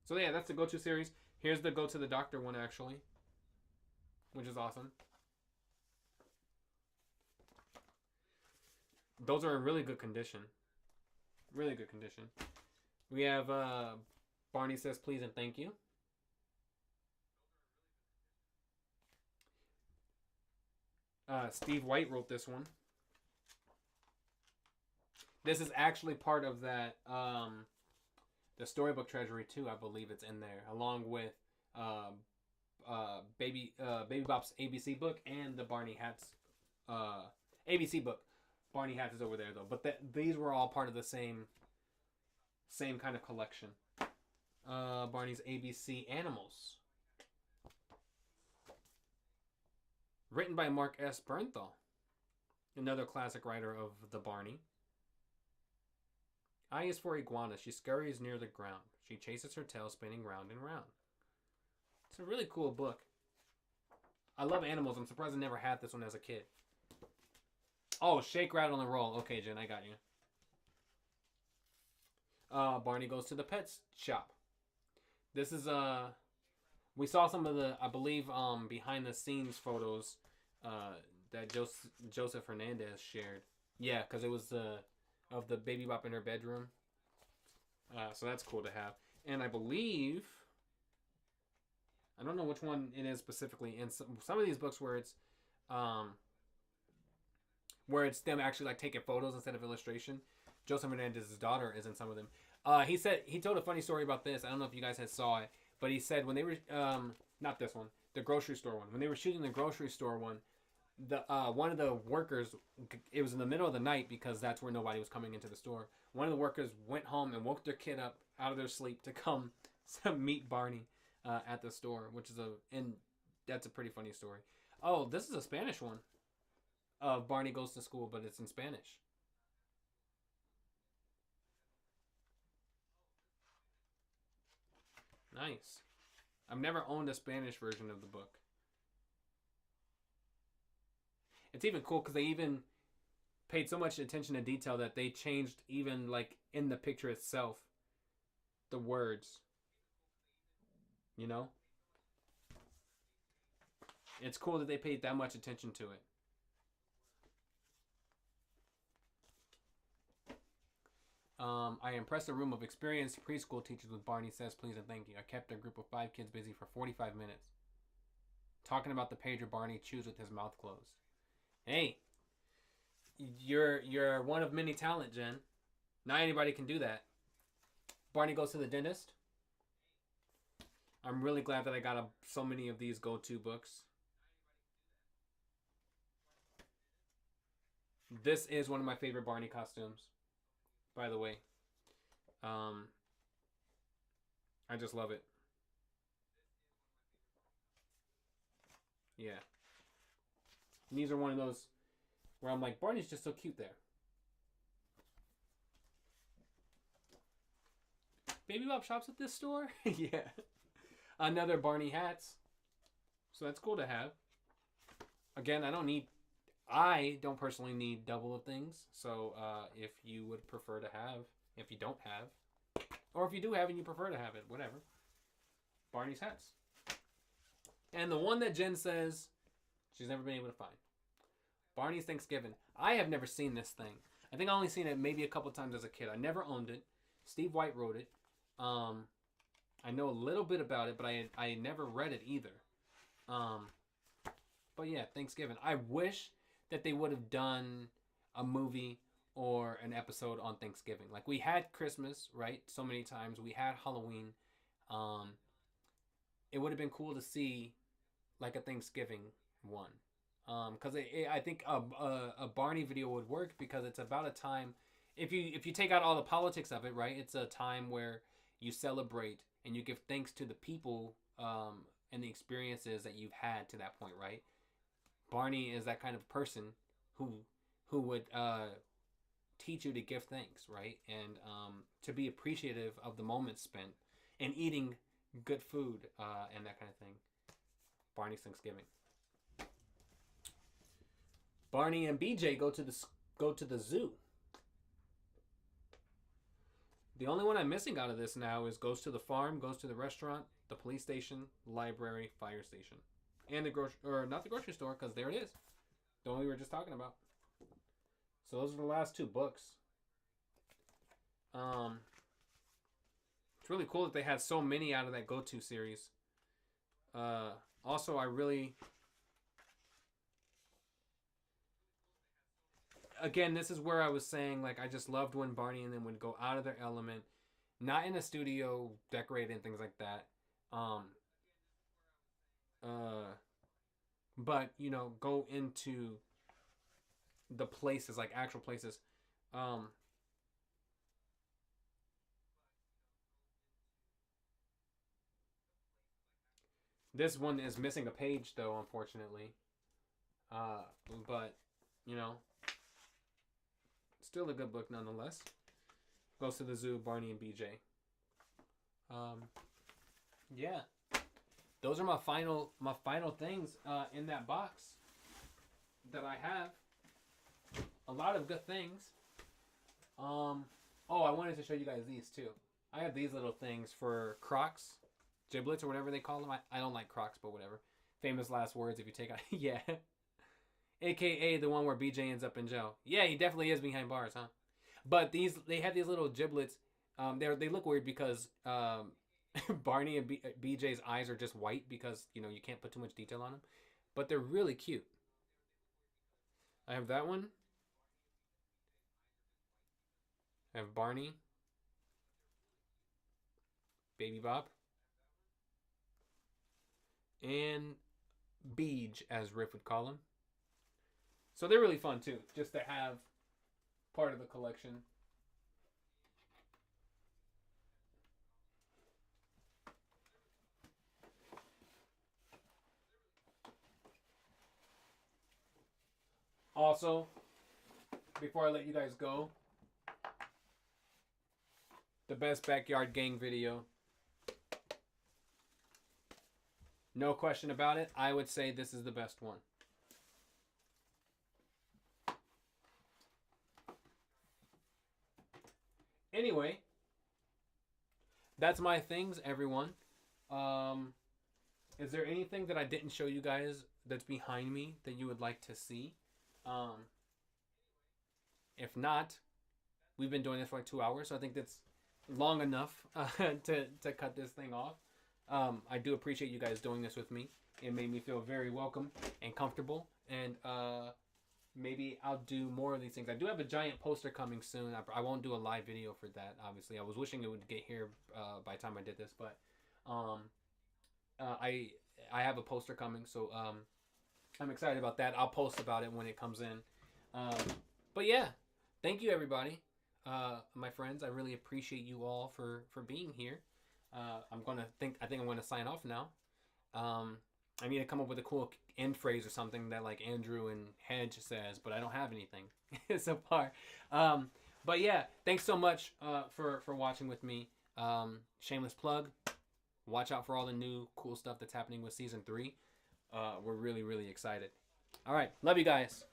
So yeah, that's the Go-To series. Here's the Go to the Doctor one, actually, which is awesome. Those are in really good condition. Really good condition. We have Barney Says Please and Thank You. Steve White wrote this one. This is actually part of that the storybook Treasury too. I believe it's in there, along with Baby Bop's ABC book and the Barney Hats ABC book. Barney Hats is over there though, but these were all part of the same kind of collection. Barney's ABC Animals, written by Mark S. Bernthal, another classic writer of the Barney. I is for iguana. She scurries near the ground. She chases her tail, spinning round and round. It's a really cool book. I love animals. I'm surprised I never had this one as a kid. Oh, Shake, Rattle, and Roll. Okay, Jen, I got you. Barney Goes to the Pet Shop. This is, we saw some of the, I believe, behind the scenes photos that Joseph Hernandez shared. Yeah, because it was of the Baby Bop in her bedroom. So that's cool to have. And I believe, I don't know which one it is specifically, in some of these books where it's them actually like taking photos instead of illustration. Joseph Hernandez's daughter is in some of them. He told a funny story about this. I don't know if you guys had saw it, but he said when they were not this one, the grocery store one. When they were shooting the grocery store one, the one of the workers, it was in the middle of the night because that's where nobody was coming into the store. One of the workers went home and woke their kid up out of their sleep to come meet Barney at the store, which is that's a pretty funny story. Oh, this is a Spanish one. Barney Goes to School, but it's in Spanish. Nice. I've never owned a Spanish version of the book. It's even cool because they even paid so much attention to detail that they changed even like in the picture itself the words. You know? It's cool that they paid that much attention to it. I impressed a room of experienced preschool teachers with Barney Says Please and Thank You. I kept a group of 5 kids busy for 45 minutes. Talking about the pager Barney chews with his mouth closed. Hey, you're one of many talent, Jen. Not anybody can do that. Barney goes to the dentist. I'm really glad that I got so many of these go-to books. This is one of my favorite Barney costumes, by the way. I just love it. Yeah. And these are one of those where I'm like, Barney's just so cute there. Baby Bob shops at this store? Yeah. Another Barney hats. So that's cool to have. Again, I don't personally need double of things. So if you would prefer to have, if you don't have, or if you do have and you prefer to have it, whatever. Barney's hats. And the one that Jen says she's never been able to find. Barney's Thanksgiving. I have never seen this thing. I think I only seen it maybe a couple times as a kid. I never owned it. Steve White wrote it. I know a little bit about it, but I never read it either. But yeah, Thanksgiving. I wish that they would have done a movie or an episode on Thanksgiving. Like we had Christmas, right? So many times. We had Halloween. It would have been cool to see like a Thanksgiving one. Because I think a Barney video would work because it's about a time. If you take out all the politics of it, right? It's a time where you celebrate and you give thanks to the people and the experiences that you've had to that point, right? Barney is that kind of person who would teach you to give thanks, right? And to be appreciative of the moments spent and eating good food and that kind of thing. Barney's Thanksgiving. Barney and BJ go to the zoo. The only one I'm missing out of this now is goes to the farm, goes to the restaurant, the police station, library, fire station, and not the grocery store because there it is, the one we were just talking about. So those are the last 2 books. It's really cool that they had so many out of that go-to series. Also, again, this is where I was saying, like, I just loved when Barney and them would go out of their element, not in a studio, decorated and things like that. But, you know, go into the places, like actual places. This one is missing a page, though, unfortunately. But, you know, still a good book nonetheless. Goes to the zoo, Barney and BJ. Yeah. Those are my final things in that box that I have. A lot of good things. Oh, I wanted to show you guys these too. I have these little things for Crocs, giblets or whatever they call them. I don't like Crocs, but whatever. Famous last words if you take out. Yeah. AKA the one where BJ ends up in jail. Yeah, he definitely is behind bars, huh? But they have these little giblets. They look weird because Barney and BJ's eyes are just white because, you know, you can't put too much detail on them. But they're really cute. I have that one. I have Barney. Baby Bob. And Beej, as Riff would call him. So they're really fun too, just to have part of the collection. Also, before I let you guys go, the best backyard gang video. No question about it. I would say this is the best one. Anyway, that's my things, everyone. Is there anything that I didn't show you guys that's behind me that you would like to see? If not, we've been doing this for like 2 hours, so I think that's long enough to cut this thing off. I do appreciate you guys doing this with me. It made me feel very welcome and comfortable, and maybe I'll do more of these things. I do have a giant poster coming soon. I won't do a live video for that, obviously. I was wishing it would get here by the time I did this, but I have a poster coming, so I'm excited about that. I'll post about it when it comes in. But yeah, thank you everybody, my friends. I really appreciate you all for being here. I think I'm gonna sign off now. I need to come up with a cool end phrase or something that like Andrew and Hedge says, but I don't have anything so far. But yeah, thanks so much for watching with me. Shameless plug. Watch out for all the new cool stuff that's happening with season 3. We're really, really excited. All right, love you guys.